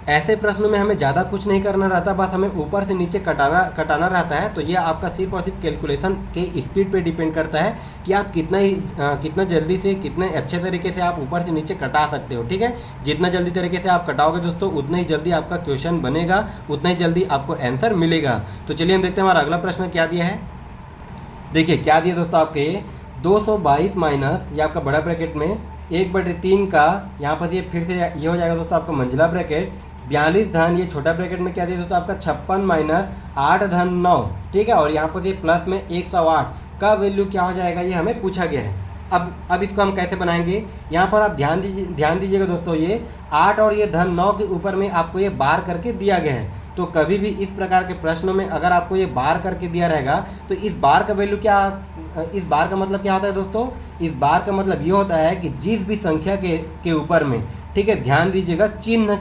ऐसे प्रश्नों में हमें ज़्यादा कुछ नहीं करना रहता, बस हमें ऊपर से नीचे कटाना रहता है। तो ये आपका सिर्फ और सिर्फ कैलकुलेशन के स्पीड पे डिपेंड करता है कि आप कितना जल्दी से कितने अच्छे तरीके से आप ऊपर से नीचे कटा सकते हो। ठीक है, जितना जल्दी तरीके से आप कटाओगे दोस्तों उतना ही जल्दी आपका क्वेश्चन बनेगा, उतना ही जल्दी आपको आंसर मिलेगा। तो चलिए हम देखते हैं हमारा अगला प्रश्न क्या दिया है। देखिए क्या दिया दोस्तों आपके 222 माइनस ये आपका बड़ा ब्रैकेट में 1/3 का, यहाँ पर ये फिर से ये हो जाएगा दोस्तों आपका मंझला ब्रैकेट 42 धन ये छोटा ब्रैकेट में क्या दिया दोस्तों आपका 56 माइनस 8 धन 9। ठीक है, और यहाँ पर ये प्लस में 108 का वैल्यू क्या हो जाएगा ये हमें पूछा गया है। अब इसको हम कैसे बनाएंगे, यहाँ पर आप ध्यान दीजिएगा दोस्तों, ये 8 और ये धन 9 के ऊपर में आपको ये बार करके दिया गया है। तो कभी भी इस प्रकार के प्रश्नों में अगर आपको ये बार करके दिया रहेगा तो इस बार का वैल्यू क्या, इस बार का मतलब क्या होता है दोस्तों, इस बार का मतलब ये होता है कि जिस भी संख्या के ऊपर में, ठीक है ध्यान दीजिएगा, चिन्ह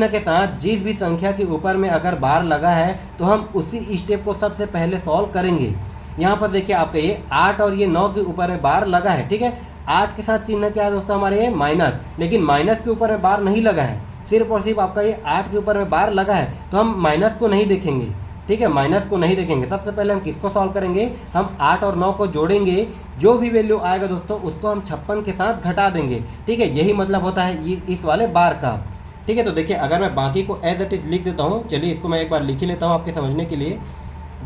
के साथ जिस भी संख्या के ऊपर में अगर बार लगा है तो हम उसी स्टेप को सबसे पहले सॉल्व करेंगे। यहाँ पर देखिए आपका ये 8 और ये 9 के ऊपर में बार लगा है। ठीक है, 8 के साथ चिन्ह क्या है दोस्तों हमारे ये माइनस, लेकिन माइनस के ऊपर में बार नहीं लगा है, सिर्फ और सिर्फ आपका ये 8 के ऊपर में बार लगा है। तो हम माइनस को नहीं देखेंगे। ठीक है, माइनस को नहीं देखेंगे, सबसे पहले हम किसको सॉल्व करेंगे, हम 8 और 9 को जोड़ेंगे, जो भी वैल्यू आएगा दोस्तों उसको हम 56 के साथ घटा देंगे। ठीक है, यही मतलब होता है इस वाले बार का। ठीक है, तो देखिए अगर मैं बाकी को एज इट इज़ लिख देता हूँ, चलिए इसको मैं एक बार लिख ही लेता हूँ आपके समझने के लिए।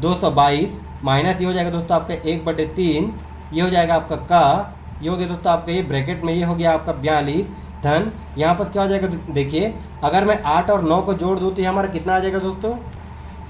222 माइनस ये हो जाएगा दोस्तों आपका 1/3, ये हो जाएगा आपका का, ये हो गया दोस्तों आपका ये ब्रैकेट में ये हो गया आपका 42 धन, यहाँ पर क्या हो जाएगा देखिए, अगर मैं 8 और 9 को जोड़ दूँ तो ये हमारा कितना आ जाएगा दोस्तों,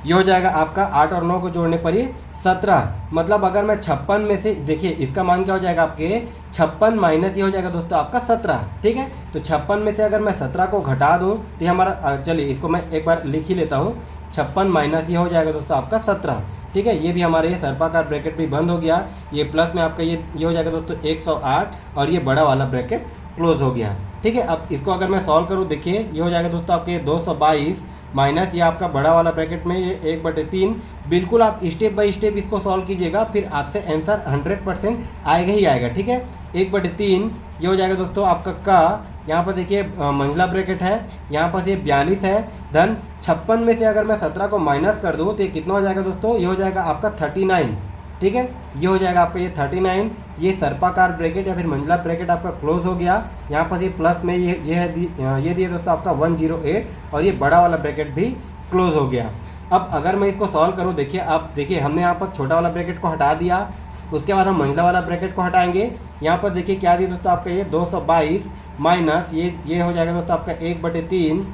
ये हो जाएगा आपका 8 और 9 को जोड़ने पर ये 17। मतलब अगर मैं 56 में से, देखिए इसका मान क्या हो जाएगा आपके 56 माइनस ये हो जाएगा दोस्तों आपका 17। ठीक है, तो 56 में से अगर मैं 17 को घटा दूं तो ये हमारा, चलिए इसको मैं एक बार लिख ही लेता हूँ, 56 माइनस ये हो जाएगा दोस्तों आपका 17। ठीक है, ये भी हमारे ये सर्पाकार ब्रैकेट भी बंद हो गया, ये प्लस में आपका ये हो जाएगा दोस्तों 108 और ये बड़ा वाला ब्रैकेट क्लोज हो गया। ठीक है, अब इसको अगर मैं सॉल्व करूँ, देखिए ये हो जाएगा दोस्तों आपके 222 माइनस ये आपका बड़ा वाला ब्रैकेट में ये 1/3। बिल्कुल आप स्टेप बाय स्टेप इसको सॉल्व कीजिएगा, फिर आपसे आंसर 100% आएगा ही आएगा। ठीक है, 1/3 ये हो जाएगा दोस्तों आपका का, यहाँ पर देखिए मंझला ब्रैकेट है, यहाँ पर ये 42 है धन 56 में से अगर मैं 17 को माइनस कर दूँ तो ये कितना हो जाएगा दोस्तों, ये हो जाएगा आपका 39। ठीक है, ये हो जाएगा आपका ये 39, ये सर्पाकार ब्रैकेट या फिर मंझला ब्रैकेट आपका क्लोज हो गया। यहाँ पर ये प्लस में ये दिए दोस्तों आपका 108 और ये बड़ा वाला ब्रैकेट भी क्लोज हो गया। अब अगर मैं इसको सॉल्व करूँ, देखिए आप देखिए हमने यहाँ पर छोटा वाला ब्रैकेट को हटा दिया, उसके बाद हम मंझला वाला ब्रैकेट को हटाएंगे। यहाँ पर देखिए क्या दिया दोस्तों आपका ये 222 माइनस ये हो जाएगा दोस्तों आपका 1/3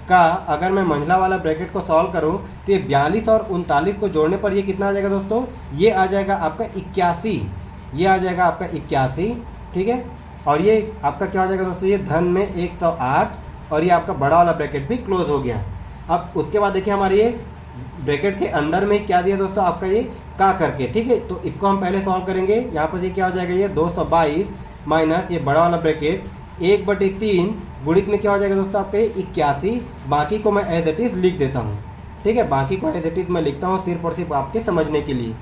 का, अगर मैं मंझला वाला ब्रैकेट को सॉल्व करूं तो ये 42 और 39 को जोड़ने पर ये कितना आ जाएगा दोस्तों, ये आ जाएगा आपका 81, ये आ जाएगा आपका 81। ठीक है, और ये आपका क्या हो जाएगा दोस्तों, ये धन में 108 और ये आपका बड़ा वाला ब्रैकेट भी क्लोज हो गया। अब उसके बाद देखिए हमारे ये ब्रैकेट के अंदर में क्या दिया दोस्तों आपका ये का करके। ठीक है, तो इसको हम पहले सॉल्व करेंगे। यहाँ पर ये क्या हो जाएगा, ये 222 माइनस ये बड़ा वाला ब्रैकेट 1/3 गुणित में क्या हो जाएगा दोस्तों आपका ये 81। बाकी को मैं एज इट इज़ लिख देता हूँ। ठीक है, बाकी को एज इट इज़ मैं लिखता हूँ सिर्फ और सिर्फ आपके समझने के लिए,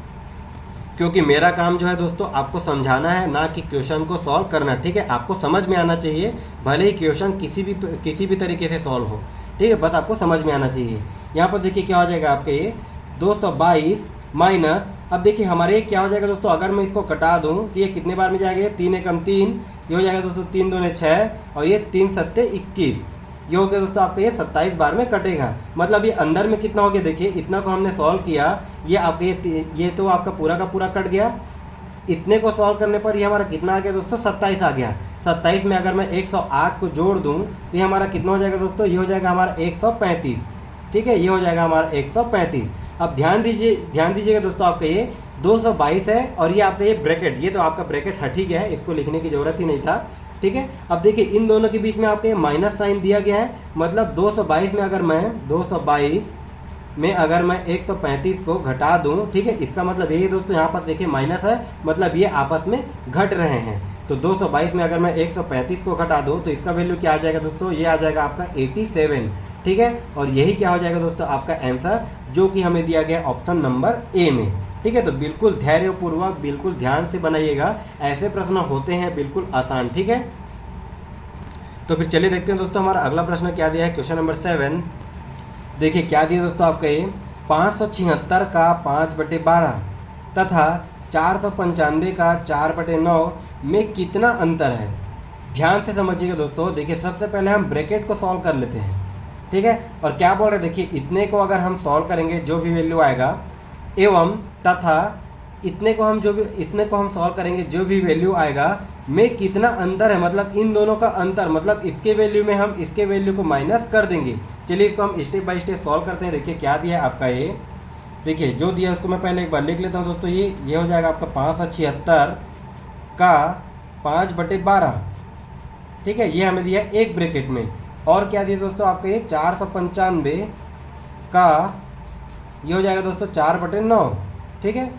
क्योंकि मेरा काम जो है दोस्तों आपको समझाना है, ना कि क्वेश्चन को सॉल्व करना। ठीक है, आपको समझ में आना चाहिए, भले ही क्वेश्चन किसी भी तरीके से सॉल्व हो। ठीक है, बस आपको समझ में आना चाहिए। यहाँ पर देखिए क्या हो जाएगा आपके ये 222 माइनस, अब देखिए हमारे क्या हो जाएगा दोस्तों, अगर मैं इसको कटा दूं तो ये कितने बार में जाएगा, ये 3 एकम 3, ये हो जाएगा दोस्तों 3 दूने 6 और ये 3 सत्ते 21, ये हो गया दोस्तों आपका ये 27 बार में कटेगा। मतलब ये अंदर में कितना हो गया, देखिए इतना को हमने सॉल्व किया, ये आपका ये तो आपका पूरा का पूरा कट गया। इतने को सॉल्व करने पर ये हमारा कितना आ गया दोस्तों, 27 आ गया। 27 में अगर मैं 108 को जोड़ दूं तो ये हमारा कितना हो जाएगा दोस्तों, ये हो जाएगा हमारा 135। ठीक है, ये हो जाएगा हमारा 135। अब ध्यान दीजिएगा दोस्तों, आपका ये 222 है और ये आपका ये ब्रैकेट, ये तो आपका ब्रैकेट हट ही गया है, इसको लिखने की ज़रूरत ही नहीं था। ठीक है, अब देखिए इन दोनों के बीच में आपका ये माइनस साइन दिया गया है। मतलब 222 में अगर मैं 135 को घटा दूं, ठीक है, इसका मतलब यही दोस्तों यहाँ पर देखिए माइनस है, मतलब ये आपस में घट रहे हैं। तो 222 में अगर मैं 135 को घटा दूं तो इसका वैल्यू क्या आ जाएगा दोस्तों, ये आ जाएगा आपका 87। ठीक है, और यही क्या हो जाएगा दोस्तों आपका आंसर, जो कि हमें दिया गया ऑप्शन नंबर ए में। ठीक है, तो बिल्कुल धैर्यपूर्वक बिल्कुल ध्यान से बनाइएगा, ऐसे प्रश्न होते हैं बिल्कुल आसान। ठीक है, तो फिर चलिए देखते हैं दोस्तों हमारा अगला प्रश्न क्या दिया है। क्वेश्चन नंबर 7 देखिए क्या दिया दोस्तों आपका ये 576 का 5/12 तथा 495 का 4/9 में कितना अंतर है। ध्यान से समझिएगा दोस्तों। देखिए सबसे पहले हम ब्रैकेट को सॉल्व कर लेते हैं, ठीक है। और क्या बोल रहे हैं, देखिए इतने को अगर हम सॉल्व करेंगे जो भी वैल्यू आएगा एवं तथा इतने को हम सॉल्व करेंगे जो भी वैल्यू आएगा में कितना अंतर है, मतलब इन दोनों का अंतर, मतलब इसके वैल्यू में हम इसके वैल्यू को माइनस कर देंगे। चलिए इसको हम स्टेप बाय स्टेप सॉल्व करते हैं। देखिए क्या दिया है आपका ये, देखिए जो दिया है उसको मैं पहले एक बार लिख लेता हूँ दोस्तों। ये हो जाएगा आपका 576 का 5/12, ठीक है। ये हमें दिया है एक ब्रैकेट में। और क्या दिया दोस्तों आपका ये 495 का ये हो जाएगा दोस्तों 4/9, ठीक है।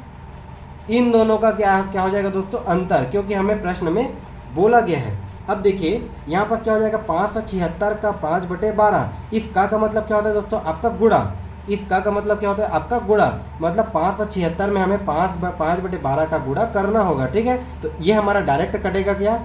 इन दोनों का क्या हो जाएगा दोस्तों अंतर, क्योंकि हमें प्रश्न में बोला गया है। अब देखिए यहाँ पर क्या हो जाएगा 576 का 5/12, इस का मतलब क्या होता है दोस्तों आपका गुणा। इस का मतलब क्या होता है आपका गुणा, मतलब 576 में हमें 5/12 का गुणा करना होगा, ठीक है। तो ये हमारा डायरेक्ट कटेगा क्या,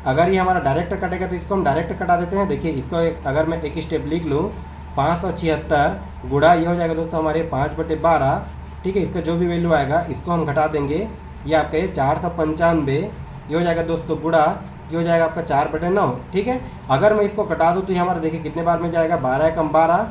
अगर ये हमारा डायरेक्ट कटेगा तो इसको हम डायरेक्ट कटा देते हैं। देखिए इसको अगर मैं एक स्टेप लिख लूँ 576 गुणा ये हो जाएगा दोस्तों हमारे 5/12, ठीक है। इसका जो भी वैल्यू आएगा इसको हम घटा देंगे, ये आपका ये 495 ये हो जाएगा दोस्तों गुणा ये हो जाएगा आपका 4/9, ठीक है। अगर मैं इसको कटा दूँ तो ये हमारा देखिए कितने बार में जाएगा, 12 कम 12,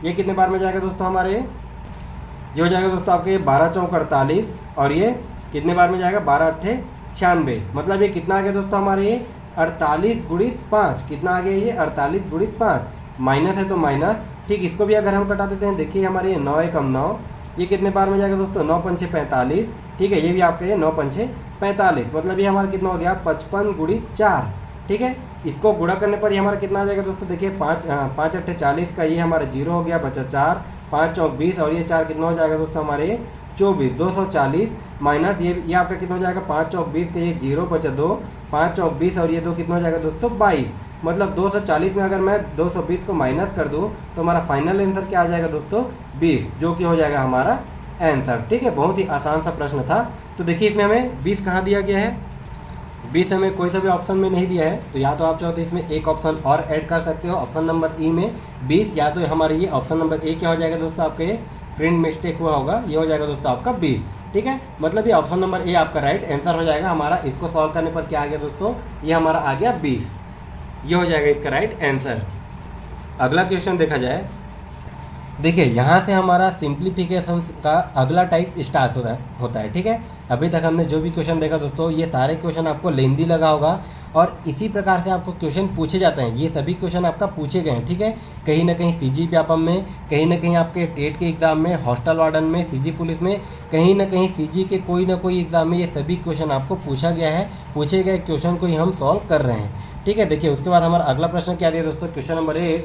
ये कितने बार में जाएगा दोस्तों हमारे, ये हो जाएगा दोस्तों आपके 12 चौक 48, और ये कितने बार में जाएगा 12 अट्ठे 96, मतलब ये कितना आ गया दोस्तों हमारे ये 48 गुणित 5, कितना आ गया ये 48 गुणित 5, माइनस है तो माइनस, ठीक। इसको भी अगर हम कटा देते हैं देखिए हमारे ये 9 कम 9, ये कितने बार में जाएगा दोस्तों 9 पंचे 45, ठीक है। ये भी आपका ये 9 पंचे 45, मतलब ये हमारा कितना हो गया 55 गुणित 4, ठीक है। इसको गुणा करने पर ये हमारा कितना आ जाएगा दोस्तों, देखिए 5 अट्ठे 40 का ये हमारा 0 हो गया, बचा 4, 5 चौक 20, और ये 4 कितना हो जाएगा दोस्तों हमारे 24, 240 माइनस ये आपका कितना हो जाएगा 5 चौक 20 का ये 0 बचा 2, 5 चौक 20 और ये 2 कितना हो जाएगा दोस्तों 22, मतलब 240 में अगर मैं 220 को माइनस कर दूं तो हमारा फाइनल आंसर क्या आ जाएगा दोस्तों 20, जो कि हो जाएगा हमारा आंसर, ठीक है। बहुत ही आसान सा प्रश्न था। तो देखिए इसमें हमें 20 कहाँ दिया गया है, 20 हमें कोई सा भी ऑप्शन में नहीं दिया है, तो या तो आप चाहो तो इसमें एक ऑप्शन और ऐड कर सकते हो, ऑप्शन नंबर ई में 20, या तो हमारे ये ऑप्शन नंबर ए क्या हो जाएगा दोस्तों आपके प्रिंट मिस्टेक हुआ होगा, ये हो जाएगा दोस्तों आपका 20, ठीक है। मतलब ये ऑप्शन नंबर ए आपका राइट आंसर हो जाएगा हमारा। इसको सॉल्व करने पर क्या आ गया दोस्तों, ये हमारा आ गया 20, ये हो जाएगा इसका राइट आंसर। अगला क्वेश्चन देखा जाए, देखिए यहाँ से हमारा सिंप्लीफिकेशन का अगला टाइप स्टार्ट होता है, ठीक है। अभी तक हमने जो भी क्वेश्चन देखा दोस्तों ये सारे क्वेश्चन आपको लेंदी लगा होगा, और इसी प्रकार से आपको क्वेश्चन पूछे जाते हैं। ये सभी क्वेश्चन आपका पूछे गए हैं, ठीक है। कहीं ना कहीं सीजी व्यापम में, कहीं ना कहीं आपके टेट के एग्ज़ाम में, हॉस्टल वार्डन में, सीजी पुलिस में, कहीं ना कहीं सीजी के कोई ना कोई एग्ज़ाम में ये सभी क्वेश्चन आपको पूछा गया है। पूछे गए क्वेश्चन को ही हम सॉल्व कर रहे हैं, ठीक है। देखिए उसके बाद हमारा अगला प्रश्न क्या दिया दोस्तों, क्वेश्चन नंबर 8,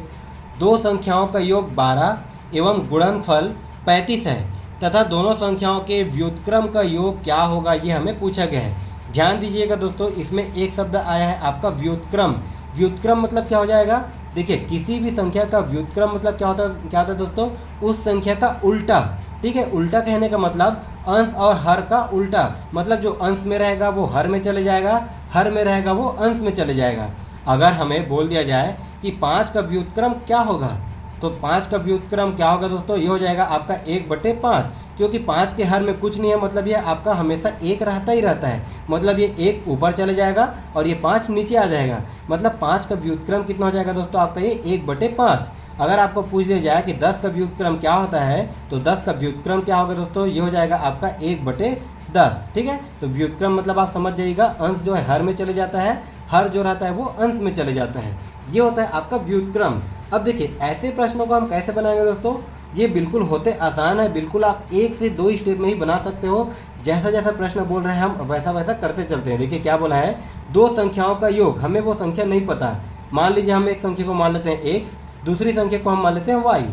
दो संख्याओं का योग 12 एवं गुणनफल 35 है तथा दोनों संख्याओं के व्युत्क्रम का योग क्या होगा, ये हमें पूछा गया है। ध्यान दीजिएगा दोस्तों, इसमें एक शब्द आया है आपका व्युत्क्रम। व्युत्क्रम मतलब क्या हो जाएगा, देखिए किसी भी संख्या का व्युत्क्रम मतलब क्या होता है दोस्तों, उस संख्या का उल्टा, ठीक है। उल्टा कहने का मतलब अंश और हर का उल्टा, मतलब जो अंश में रहेगा वो हर में चले जाएगा, हर में रहेगा वो अंश में चले जाएगा। अगर हमें बोल दिया जाए कि 5 का व्युत्क्रम क्या होगा, तो 5 का व्युत्क्रम क्या होगा दोस्तों, ये हो जाएगा आपका 1/5, क्योंकि 5 के हर में कुछ नहीं है, मतलब ये आपका हमेशा 1 रहता ही रहता है, मतलब ये 1 ऊपर चले जाएगा और ये 5 नीचे आ जाएगा, मतलब 5 का व्युत्क्रम कितना हो जाएगा दोस्तों आपका ये 1/5। अगर आपको पूछ दिया जाए कि 10 का व्युत्क्रम क्या होता है, तो 10 का व्युत्क्रम क्या होगा दोस्तों, ये हो जाएगा आपका 1/10, ठीक है। तो व्युत्क्रम मतलब आप समझ जाइएगा, अंश जो है हर में चले जाता है, हर जो रहता है वो अंश में चले जाता है, ये होता है आपका व्युत्क्रम। अब देखिए ऐसे प्रश्नों को हम कैसे बनाएंगे दोस्तों, ये बिल्कुल होते आसान है, बिल्कुल आप 1 से 2 स्टेप में ही बना सकते हो। जैसा जैसा प्रश्न बोल रहे हैं हम वैसा वैसा करते चलते हैं। देखिए क्या बोला है, दो संख्याओं का योग, हमें वो संख्या नहीं पता। मान लीजिए हम एक संख्या को मान लेते हैं x, दूसरी संख्या को हम मान लेते हैं y।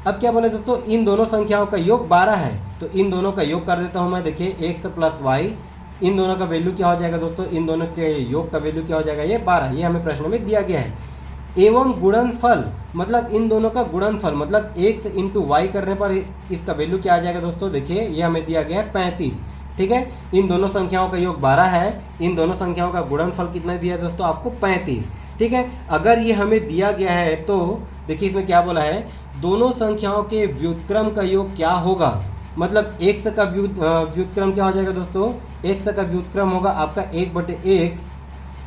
अब क्या बोले दोस्तों, इन दोनों संख्याओं का योग 12 है, तो इन दोनों का योग कर देता हूँ मैं। देखिए x प्लस y, इन दोनों का वैल्यू क्या हो जाएगा दोस्तों, इन दोनों के योग का वैल्यू क्या हो जाएगा, ये 12, ये हमें प्रश्न में दिया गया है। एवं गुणनफल मतलब इन दोनों का गुणनफल, मतलब x इंटू वाई करने पर इसका वैल्यू क्या आ जाएगा दोस्तों, देखिए ये हमें दिया गया है 35, ठीक है। इन दोनों संख्याओं का योग 12 है, इन दोनों संख्याओं का गुणनफल कितना दिया है दोस्तों आपको 35, ठीक है। अगर ये हमें दिया गया है तो देखिए इसमें क्या बोला है, दोनों संख्याओं के व्युत्क्रम का योग क्या होगा, मतलब x का व्युत्क्रम क्या हो जाएगा दोस्तों, x का व्युत्क्रम होगा आपका 1/x,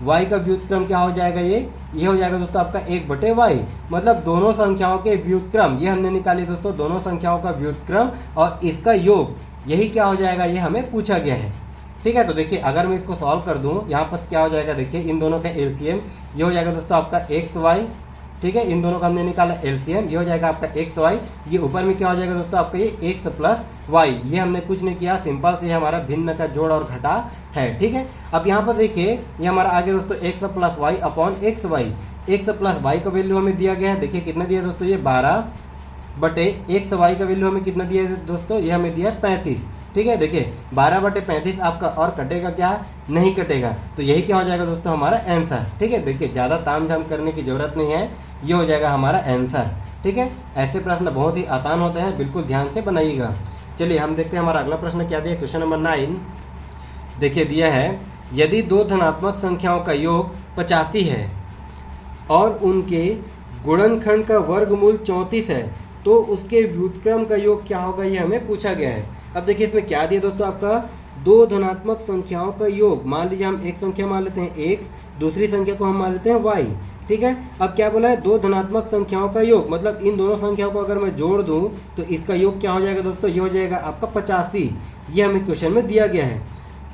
y का व्युत्क्रम क्या हो जाएगा, ये हो जाएगा दोस्तों आपका 1/y। मतलब दोनों संख्याओं के व्युत्क्रम ये हमने निकाली दोस्तों, दोनों संख्याओं का व्युत्क्रम और इसका योग, यही क्या हो जाएगा, ये हमें पूछा गया है। ठीक है, तो देखिए अगर मैं इसको सॉल्व कर दूं, यहाँ पर क्या हो जाएगा, देखिए इन दोनों का एलसीएम ये हो जाएगा दोस्तों आपका xy। ठीक है, इन दोनों का हमने निकाला एलसीएम, ये हो जाएगा आपका xy। ये ऊपर में क्या हो जाएगा दोस्तों आपका ये x प्लस y, ये हमने कुछ नहीं किया, सिंपल से हमारा भिन्न का जोड़ और घटा है। ठीक है, अब यहाँ पर देखिए ये हमारा आगे दोस्तों x plus y upon x y, x plus y का वैल्यू हमें दिया गया है, देखिए कितना दिया दोस्तों, ये 12/x वाई का वैल्यू हमें कितना दिया है दोस्तों, ये हमें दिया है 35। ठीक है, देखिए 12/35 आपका और कटेगा क्या, नहीं कटेगा, तो यही क्या हो जाएगा दोस्तों हमारा आंसर। ठीक है, देखिए ज़्यादा तामझाम करने की ज़रूरत नहीं है, ये हो जाएगा हमारा आंसर। ठीक है, ऐसे प्रश्न बहुत ही आसान होते हैं, बिल्कुल ध्यान से बनाइएगा। चलिए हम देखते हैं हमारा अगला प्रश्न क्या दिया, क्वेश्चन नंबर 9 देखिए दिया है, यदि दो धनात्मक संख्याओं का योग 85 है और उनके गुणनखंड का वर्गमूल 34 है तो उसके व्युत्क्रम का योग क्या होगा, ये हमें पूछा गया है। अब देखिए इसमें क्या दिया दोस्तों, आपका दो धनात्मक संख्याओं का योग, मान लीजिए हम एक संख्या मान लेते हैं x, दूसरी संख्या को हम मान लेते हैं y। ठीक है, अब क्या बोला है, दो धनात्मक संख्याओं का योग, मतलब इन दोनों संख्याओं को अगर मैं जोड़ दूं तो इसका योग क्या हो जाएगा दोस्तों, ये हो जाएगा आपका 85, ये हमें क्वेश्चन में दिया गया है।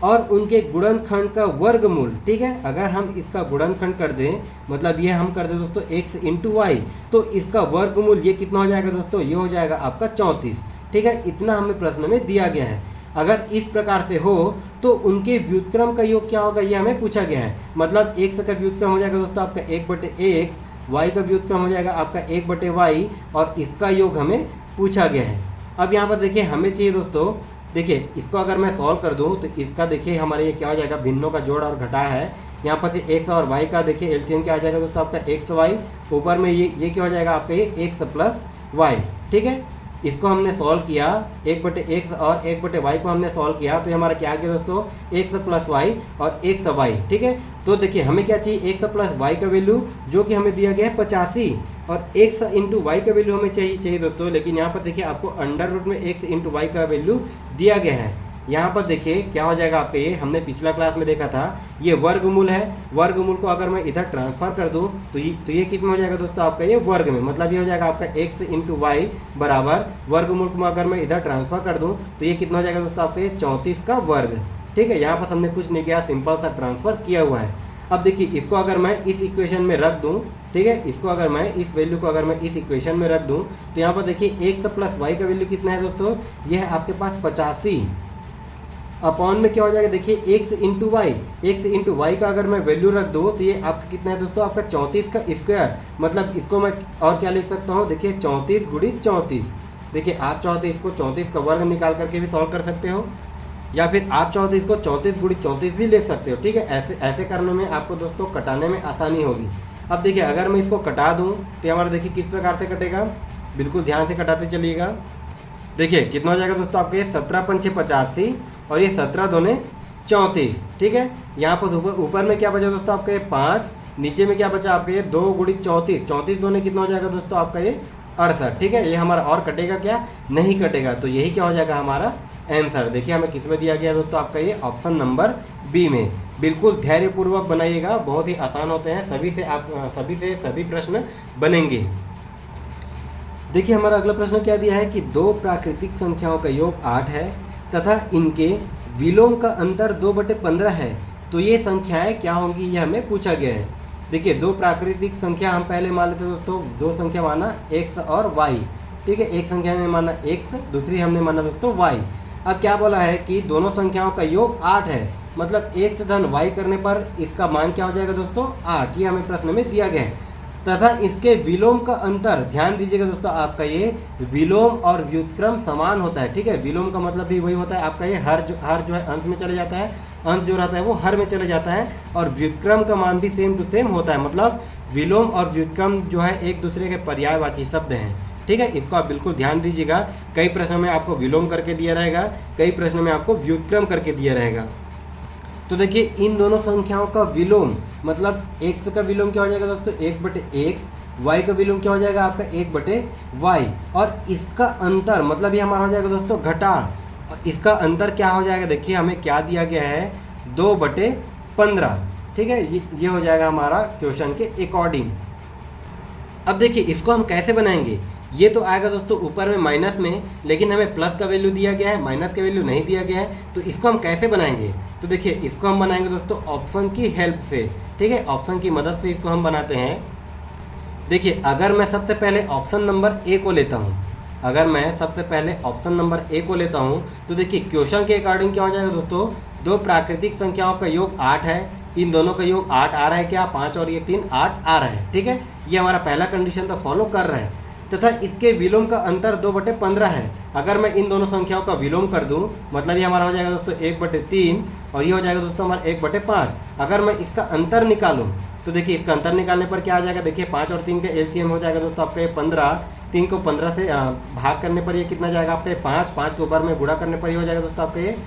और उनके गुणनखंड का वर्गमूल, ठीक है, अगर हम इसका गुणनखंड कर दें, मतलब ये हम कर दें दोस्तों x इंटू वाई, तो इसका वर्गमूल ये कितना हो जाएगा दोस्तों, ये हो जाएगा आपका 34। ठीक है, इतना हमें प्रश्न में दिया गया है। अगर इस प्रकार से हो तो उनके व्युत्क्रम का योग क्या होगा, ये हमें पूछा गया है। मतलब x का व्युत्क्रम हो जाएगा दोस्तों आपका 1/x, y का व्युत्क्रम हो जाएगा आपका 1/y, और इसका योग हमें पूछा गया है। अब यहाँ पर देखिए हमें चाहिए दोस्तों, देखिए इसको अगर मैं सॉल्व कर दूं तो इसका देखिए हमारे ये क्या हो जाएगा, भिन्नों का जोड़ और घटा है। यहाँ पर से x और y का देखिए एलसीएम क्या आ जाएगा दोस्तों आपका xy, ऊपर में ये क्या हो जाएगा आपका ये x प्लस y। ठीक है, इसको हमने सॉल्व किया, 1/x और 1/y को हमने सॉल्व किया, तो ये हमारा क्या आ गया दोस्तों, x प्लस वाई और xy। ठीक है, तो देखिए हमें क्या चाहिए, x प्लस वाई का वैल्यू जो कि हमें दिया गया है 85, और x इंटू वाई का वैल्यू हमें चाहिए दोस्तों, लेकिन यहाँ पर देखिए आपको अंडर रूट में x इंटू वाई का वैल्यू दिया गया है। यहाँ पर देखिए क्या हो जाएगा आपका, ये हमने पिछला क्लास में देखा था, ये वर्गमूल है, वर्गमूल को अगर मैं इधर ट्रांसफर कर दूँ तो ये किस में हो जाएगा दोस्तों आपका, ये वर्ग में, मतलब ये हो जाएगा आपका x इंटू वाई बराबर वर्गमूल को अगर मैं इधर ट्रांसफर कर दूँ तो ये कितना हो जाएगा दोस्तों आपका, ये 34 का वर्ग। ठीक है, यहाँ पर हमने कुछ नहीं किया, सिंपल सा ट्रांसफर किया हुआ है। अब देखिए इसको अगर मैं इस इक्वेशन में रख दूँ, ठीक है, इसको अगर मैं इस वैल्यू को अगर मैं इस इक्वेशन में रख दूँ तो यहाँ पर देखिए x प्लस वाई का वैल्यू कितना है दोस्तों, ये है आपके पास 85, अपॉन में क्या हो जाएगा, देखिए x into y, x into y का अगर मैं वैल्यू रख दूँ तो ये आपका कितना है दोस्तों, आपका 34 का स्क्वायर। मतलब इसको मैं और क्या लिख सकता हूँ, देखिए 34 गुणित 34। देखिए आप चाहो तो इसको 34 का वर्ग निकाल करके भी सॉल्व कर सकते हो, या फिर आप चाहो तो इसको 34 गुणित 34 भी लिख सकते हो। ठीक है, ऐसे करने में आपको दोस्तों कटाने में आसानी होगी। अब देखिए अगर मैं इसको कटा दूँ तो हमारा देखिए किस प्रकार से कटेगा, बिल्कुल ध्यान से कटाते चलिएगा। देखिए कितना हो जाएगा दोस्तों आपके, 17×5 = 85 और ये 17 दूने 34। ठीक है, यहाँ पर ऊपर में क्या बचा दोस्तों आपका, ये 5, नीचे में क्या बचा आपका, ये 2 गुणित 34, 34 दूने कितना हो जाएगा दोस्तों आपका, ये 68। ठीक है, ये हमारा और कटेगा क्या, नहीं कटेगा, तो यही क्या हो जाएगा हमारा आंसर। देखिए हमें किस में दिया गया दोस्तों आपका, ये ऑप्शन नंबर बी में। बिल्कुल धैर्यपूर्वक बनाइएगा, बहुत ही आसान होते हैं, सभी प्रश्न बनेंगे। देखिए हमारा अगला प्रश्न क्या दिया है कि दो प्राकृतिक संख्याओं का योग 8 है तथा इनके विलोम का अंतर 2/15 है, तो ये संख्याएं क्या होंगी, ये हमें पूछा गया है। देखिए दो प्राकृतिक संख्या हम पहले मान लेते दोस्तों, दो संख्या माना x और y। ठीक है, एक संख्या ने माना x, दूसरी हमने माना दोस्तों y। अब क्या बोला है कि दोनों संख्याओं का योग 8 है, मतलब x धन y करने पर इसका मान क्या हो जाएगा दोस्तों, 8। ये हमें प्रश्न में दिया गया है। तथा इसके विलोम का अंतर, ध्यान दीजिएगा दोस्तों, आपका ये विलोम और व्युत्क्रम समान होता है। ठीक है, विलोम का मतलब भी वही होता है आपका, ये हर जो है अंश में चले जाता है, अंश जो रहता है वो हर में चले जाता है, और व्युत्क्रम का मान भी सेम टू सेम होता है। मतलब विलोम और व्युत्क्रम जो है एक दूसरे के पर्यायवाची शब्द हैं। ठीक है, इसको आप बिल्कुल ध्यान दीजिएगा, कई प्रश्न में आपको विलोम करके दिया रहेगा, कई प्रश्न में आपको व्युत्क्रम करके दिया रहेगा। तो देखिए इन दोनों संख्याओं का विलोम, मतलब x का विलोम क्या हो जाएगा दोस्तों, 1/x, y का विलोम क्या हो जाएगा आपका 1/y, और इसका अंतर मतलब ये हमारा हो जाएगा दोस्तों घटाड़। इसका अंतर क्या हो जाएगा, देखिए हमें क्या दिया गया है 2/15, ठीक है, ये हो जाएगा हमारा क्वेश्चन के अकॉर्डिंग। अब देखिए इसको हम कैसे बनाएंगे, ये तो आएगा दोस्तों ऊपर में माइनस में, लेकिन हमें प्लस का वैल्यू दिया गया है, माइनस का वैल्यू नहीं दिया गया है, तो इसको हम कैसे बनाएंगे। तो देखिए इसको हम बनाएंगे दोस्तों ऑप्शन की हेल्प से, ठीक है, ऑप्शन की मदद से इसको हम बनाते हैं। देखिए अगर मैं सबसे पहले ऑप्शन नंबर ए को लेता हूँ, अगर मैं सबसे पहले ऑप्शन नंबर ए को लेता हूँ, तो देखिए क्वेश्चन के अकॉर्डिंग क्या हो जाएगा दोस्तों, दो प्राकृतिक संख्याओं का योग 8 है, इन दोनों का योग 8 आ रहा है, क्या 5 और ये 3 8 आ रहा है, ठीक है, ये हमारा पहला कंडीशन तो फॉलो कर रहा है, तथा इसके विलोम का अंतर 2/15 है। अगर मैं इन दोनों संख्याओं का विलोम कर दूं, मतलब ये हमारा हो जाएगा दोस्तों 1/3 और ये हो जाएगा दोस्तों हमारा 1/5। अगर मैं इसका अंतर निकालूं, तो देखिए इसका अंतर निकालने पर क्या आ जाएगा, देखिए 5 और 3 का एलसीएम हो जाएगा दोस्तों आपका ये 15, 3 को 15 से भाग करने पर ये कितना जाएगा आपका 5, 5 के ऊपर में गुणा करने पर ये हो जाएगा दोस्तों आपका ये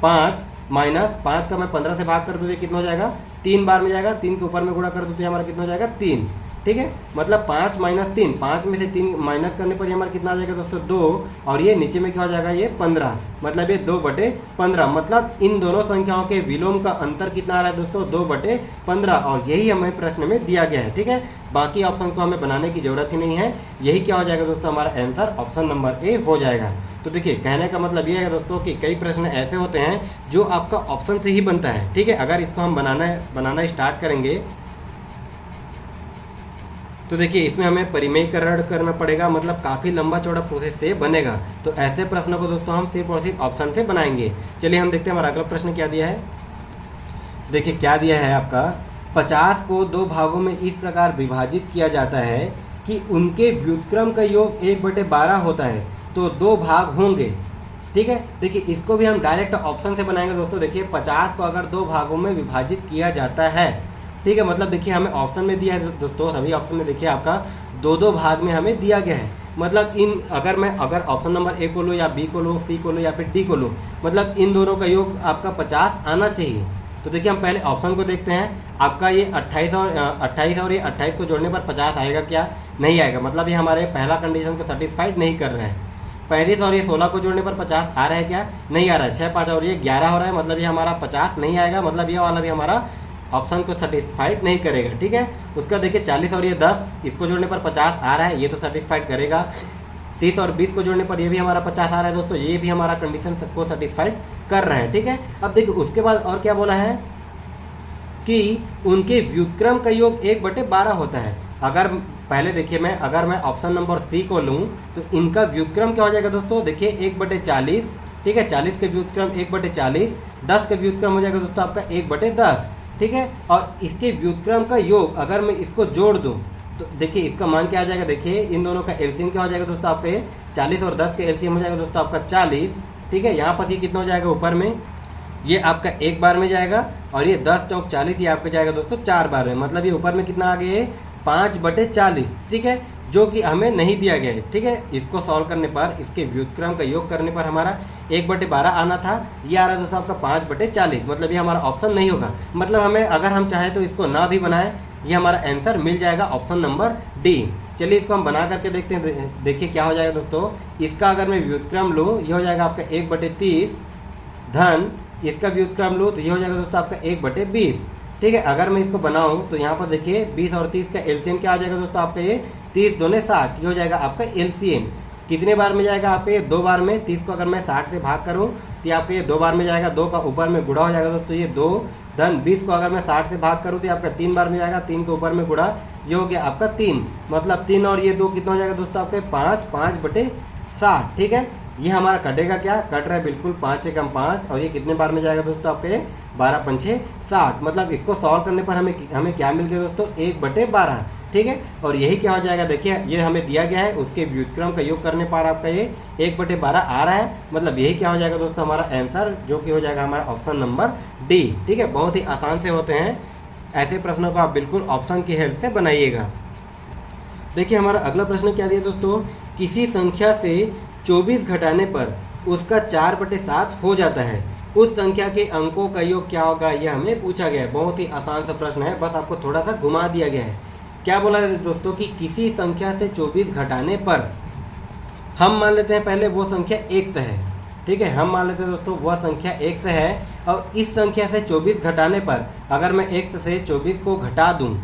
5 माइनस 5 का मैं 15 से भाग कर दूँ तो कितना हो जाएगा 3 बार में जाएगा, 3 के ऊपर में गुणा कर दूँ तो हमारा कितना हो जाएगा 3, ठीक है, मतलब 5 माइनस 3, 5 में से 3 माइनस करने पर ये हमारा कितना आ जाएगा दोस्तों 2, और ये नीचे में क्या हो जाएगा ये 15, मतलब ये 2/15, मतलब इन दोनों संख्याओं के विलोम का अंतर कितना आ रहा है दोस्तों 2/15, और यही हमें प्रश्न में दिया गया है, ठीक है, बाकी ऑप्शन को हमें बनाने की जरूरत ही नहीं है, यही क्या हो जाएगा दोस्तों हमारा आंसर ऑप्शन नंबर ए हो जाएगा। तो देखिए कहने का मतलब ये है दोस्तों कि कई प्रश्न ऐसे होते हैं जो आपका ऑप्शन से ही बनता है, ठीक है, अगर इसको हम बनाना स्टार्ट करेंगे तो देखिए इसमें हमें परिमेयकरण करना पड़ेगा, मतलब काफ़ी लंबा चौड़ा प्रोसेस से बनेगा, तो ऐसे प्रश्नों को दोस्तों हम सिर्फ और सिर्फ ऑप्शन से बनाएंगे। चलिए हम देखते हैं हमारा अगला प्रश्न क्या दिया है। देखिए क्या दिया है आपका, 50 को 2 भागों में इस प्रकार विभाजित किया जाता है कि उनके व्युत्क्रम का योग 1/12 होता है, तो 2 भाग होंगे, ठीक है। देखिए इसको भी हम डायरेक्ट ऑप्शन से बनाएंगे दोस्तों। देखिए 50 को अगर 2 भागों में विभाजित किया जाता है, ठीक है, मतलब देखिए हमें ऑप्शन में दिया है दोस्तों, सभी ऑप्शन में देखिए आपका 2-2 भाग में हमें दिया गया है, मतलब अगर ऑप्शन नंबर ए को लो या बी को लो, सी को लो या फिर डी को लो, मतलब इन दोनों का योग आपका 50 आना चाहिए। तो देखिए हम पहले ऑप्शन को देखते हैं, आपका ये 28 और ये 28 को जोड़ने पर 50 आएगा क्या, नहीं आएगा, मतलब ये हमारे पहला कंडीशन को सेटिस्फाइड नहीं कर रहा है। 35 और ये 16 को जोड़ने पर 50 आ रहा है क्या, नहीं आ रहा है। 6, 5 और ये 11 हो रहा है, मतलब ये हमारा 50 नहीं आएगा, मतलब ये वाला भी हमारा ऑप्शन को सेटिस्फाइड नहीं करेगा, ठीक है। उसका देखिए 40 और ये 10, इसको जोड़ने पर 50 आ रहा है, ये तो सेटिस्फाइड करेगा। 30 और 20 को जोड़ने पर ये भी हमारा 50 आ रहा है दोस्तों, ये भी हमारा कंडीशन को सेटिस्फाइड कर रहे हैं, ठीक है। अब देखिए उसके बाद और क्या बोला है कि उनके व्युत्क्रम का योग 1/12 होता है। अगर पहले देखिए अगर मैं ऑप्शन नंबर सी को लूँ तो इनका व्युत्क्रम क्या हो जाएगा दोस्तों, देखिए 1/40, ठीक है, 40 का व्युत्क्रम 1/40, 10 का व्युत्क्रम हो जाएगा दोस्तों आपका 1/10, ठीक है, और इसके व्युत्क्रम का योग अगर मैं इसको जोड़ दूं तो देखिए इसका मान क्या आ जाएगा, देखिए इन दोनों का एलसीएम क्या हो जाएगा दोस्तों आपका ये 40 और 10 के एलसीएम हो जाएगा दोस्तों आपका 40, ठीक है। यहाँ पर ये कितना हो जाएगा ऊपर में, ये आपका 1 बार में जाएगा, और ये 10 चौक 40 ये आपका जाएगा दोस्तों 4 बार में, मतलब ये ऊपर में कितना आ गया है 5/40, ठीक है, जो कि हमें नहीं दिया गया है, ठीक है। इसको सॉल्व करने पर इसके व्युत्क्रम का योग करने पर हमारा 1/12 आना था, ये आ रहा है दोस्तों आपका 5/40, मतलब ये हमारा ऑप्शन नहीं होगा, मतलब हमें अगर हम चाहें तो इसको ना भी बनाएं, ये हमारा आंसर मिल जाएगा ऑप्शन नंबर डी। चलिए इसको हम बना करके देखते हैं, देखिए क्या हो जाएगा दोस्तों। इसका अगर मैं व्युत्क्रम लूँ ये हो जाएगा आपका 1/30 धन इसका व्युत्क्रम लूँ तो ये हो जाएगा दोस्तों आपका 1/20, ठीक है। अगर मैं इसको बनाऊँ तो यहाँ पर देखिए 20 और 30 का एलसीएम क्या आ जाएगा दोस्तों आपका ये 30 दूने 60, ये हो जाएगा आपका एलसीएम। कितने बार में जाएगा आपका ये 2 बार में, 30 को अगर मैं 60 से भाग करूँ तो ये आपका ये 2 बार में जाएगा, 2 का ऊपर में गुणा हो जाएगा दोस्तों ये 2 धन 20 को अगर मैं 60 से भाग करूँ तो ये आपका 3 बार में जाएगा, 3 के ऊपर में गुणा, ये हो गया आपका 3, मतलब 3 और ये 2 कितना हो जाएगा दोस्तों आपके 5/60, ठीक है। ये हमारा कटेगा क्या, कट रहा है बिल्कुल 5 से कम 5, और ये कितने बार में जाएगा दोस्तों आपके 12×5=60, मतलब इसको सॉल्व करने पर हमें क्या मिल गया दोस्तों 1/12, ठीक है। और यही क्या हो जाएगा, देखिए ये हमें दिया गया है, उसके व्युत्क्रम का योग करने पर आपका ये 1/12 आ रहा है, मतलब यही क्या हो जाएगा दोस्तों हमारा आंसर, जो कि हो जाएगा हमारा ऑप्शन नंबर डी, ठीक है। बहुत ही आसान से होते हैं ऐसे प्रश्नों को, आप बिल्कुल ऑप्शन की हेल्प से बनाइएगा। देखिए हमारा अगला प्रश्न क्या दिया दोस्तों, किसी संख्या से 24 घटाने पर उसका 4/7 हो जाता है, उस संख्या के अंकों का योग क्या होगा, यह हमें पूछा गया है। बहुत ही आसान सा प्रश्न है, बस आपको थोड़ा सा घुमा दिया गया है। क्या बोला है दोस्तों कि किसी संख्या से 24 घटाने पर, हम मान लेते हैं पहले वो संख्या x है, ठीक है, हम मान लेते हैं दोस्तों वह संख्या x है, और इस संख्या से 24 घटाने पर अगर मैं x से 24 को घटा दूं,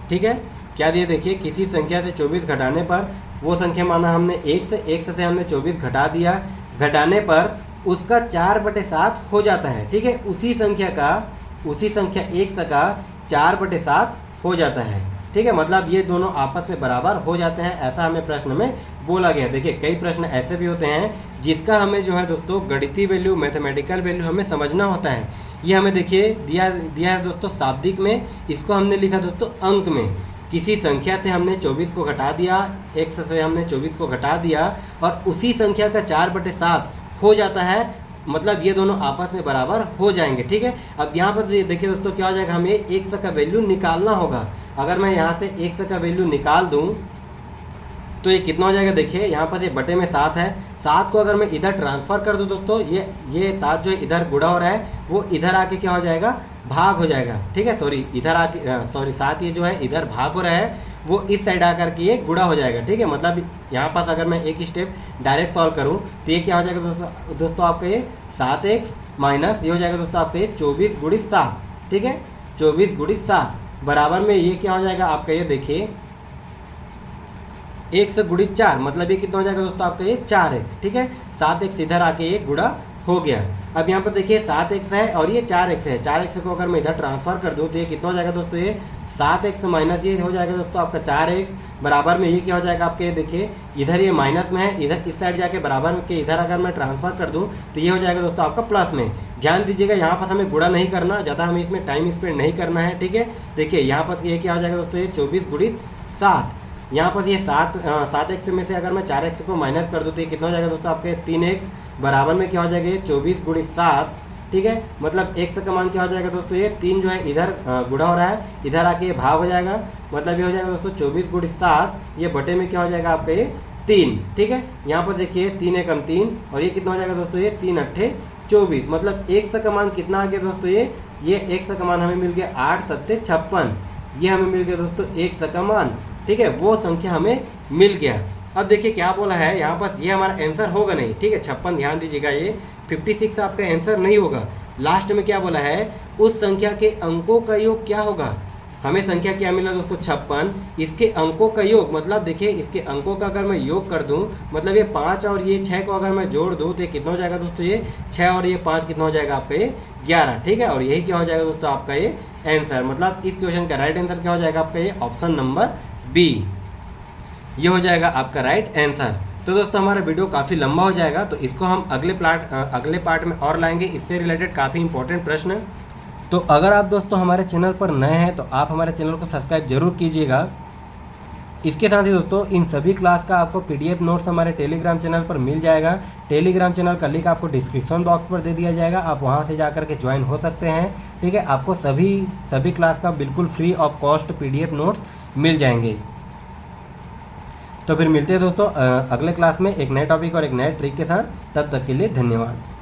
ठीक है, क्या दिए देखिए, किसी संख्या से 24 घटाने पर, वो संख्या माना हमने x से हमने 24 घटा दिया, घटाने पर उसका 4/7 हो जाता है, ठीक है, उसी संख्या x का 4/7 हो जाता है, ठीक है, मतलब ये दोनों आपस में बराबर हो जाते हैं, ऐसा हमें प्रश्न में बोला गया। देखिए कई प्रश्न ऐसे भी होते हैं जिसका हमें जो है दोस्तों गणितीय वैल्यू, मैथमेटिकल वैल्यू हमें समझना होता है। ये हमें देखिए दिया है दोस्तों शाब्दिक में, इसको हमने लिखा दोस्तों अंक में। किसी संख्या से हमने 24 को घटा दिया, x से हमने 24 को घटा दिया, और उसी संख्या का 4/7 हो जाता है, मतलब ये दोनों आपस में बराबर हो जाएंगे, ठीक है। अब यहाँ पर देखिए दोस्तों क्या हो जाएगा, हमें x का वैल्यू निकालना होगा। अगर मैं यहाँ से x का वैल्यू निकाल दूँ तो ये कितना हो जाएगा, देखिए यहाँ पर ये बटे में 7 है, 7 को अगर मैं इधर ट्रांसफ़र कर दूँ दोस्तों, ये 7 जो है इधर गुणा हो रहा है, वो इधर आके क्या हो जाएगा, भाग हो जाएगा, ठीक है, इधर आके 7 ये जो है इधर भाग हो रहा है, वो इस साइड आकर के ये गुणा हो जाएगा, ठीक है। मतलब यहाँ पास अगर मैं एक स्टेप डायरेक्ट सॉल्व करूँ तो ये क्या हो जाएगा दोस्तों आपका ये 7x माइनस ये हो जाएगा दोस्तों आपका ये 24 गुणित 7, ठीक है, 24 गुणित 7 बराबर में ये क्या हो जाएगा आपका, ये देखिए 1 से गुणित 4, मतलब ये कितना हो जाएगा दोस्तों आपका ये 4x, ठीक है, 7x इधर आके ये गुणा हो गया। अब यहाँ पर देखिए 7x है और ये 4x है, 4x को अगर मैं इधर ट्रांसफ़र कर दूँ तो ये कितना हो जाएगा दोस्तों, ये 7x माइनस ये हो जाएगा दोस्तों आपका 4x बराबर में ये क्या हो जाएगा आपके, देखिए इधर ये माइनस में है, इधर इस साइड जाके बराबर के इधर अगर मैं ट्रांसफ़र कर दूँ तो ये हो जाएगा दोस्तों आपका प्लस में। ध्यान दीजिएगा यहाँ पर हमें गुणा नहीं करना, ज़्यादा हमें इसमें टाइम स्पेंड नहीं करना है, ठीक है। देखिए यहाँ पर ये क्या हो जाएगा दोस्तों, ये 24 गुणित 7, यहाँ पर ये 7x में से अगर मैं 4x को माइनस कर दूँ तो ये कितना हो जाएगा दोस्तों आपके 3x बराबर में क्या हो जाएगा, ये 24 गुणित 7, ठीक है, मतलब x का मान क्या हो जाएगा दोस्तों, ये 3 जो है इधर गुणा हो रहा है, इधर आके ये भाग हो जाएगा, मतलब ये हो जाएगा दोस्तों 24 गुणित 7, ये बटे में क्या हो जाएगा आपका ये 3, ठीक है। यहाँ पर देखिए 3 एकम 3 और ये कितना हो जाएगा दोस्तों, ये 3 अट्ठे 24, मतलब x का मान कितना आ गया दोस्तों, ये x का मान हमें मिल गया 8 सत्ते 56, ये हमें मिल गया दोस्तों x का मान, ठीक है, वो संख्या हमें मिल गया। अब देखिए क्या बोला है यहाँ पर, ये हमारा आंसर होगा नहीं, ठीक है, 56 ध्यान दीजिएगा, ये 56 आपका आंसर नहीं होगा। लास्ट में क्या बोला है, उस संख्या के अंकों का योग क्या होगा, हमें संख्या क्या मिला दोस्तों 56, इसके अंकों का योग, मतलब देखिए इसके अंकों का अगर मैं योग कर दूं, मतलब ये 5 और ये 6 को अगर मैं जोड़ दूं तो ये कितना हो जाएगा दोस्तों, ये 6 और ये 5 कितना हो जाएगा आपका ये 11, ठीक है, और यही क्या हो जाएगा दोस्तों आपका ये आंसर। मतलब इस क्वेश्चन का राइट आंसर क्या हो जाएगा आपका, ये ऑप्शन नंबर बी, ये हो जाएगा आपका राइट आंसर। तो दोस्तों हमारा वीडियो काफ़ी लंबा हो जाएगा, तो इसको हम अगले पार्ट में और लाएंगे, इससे रिलेटेड काफ़ी इंपॉर्टेंट प्रश्न। तो अगर आप दोस्तों हमारे चैनल पर नए हैं तो आप हमारे चैनल को सब्सक्राइब जरूर कीजिएगा। इसके साथ ही दोस्तों इन सभी क्लास का आपको PDF नोट्स हमारे टेलीग्राम चैनल पर मिल जाएगा। टेलीग्राम चैनल का लिंक आपको डिस्क्रिप्शन बॉक्स पर दे दिया जाएगा, आप वहां से जाकर के ज्वाइन हो सकते हैं, ठीक है। आपको सभी क्लास का बिल्कुल free of cost PDF notes मिल जाएंगे। तो फिर मिलते हैं दोस्तों अगले क्लास में एक नए टॉपिक और एक नए ट्रिक के साथ। तब तक के लिए धन्यवाद।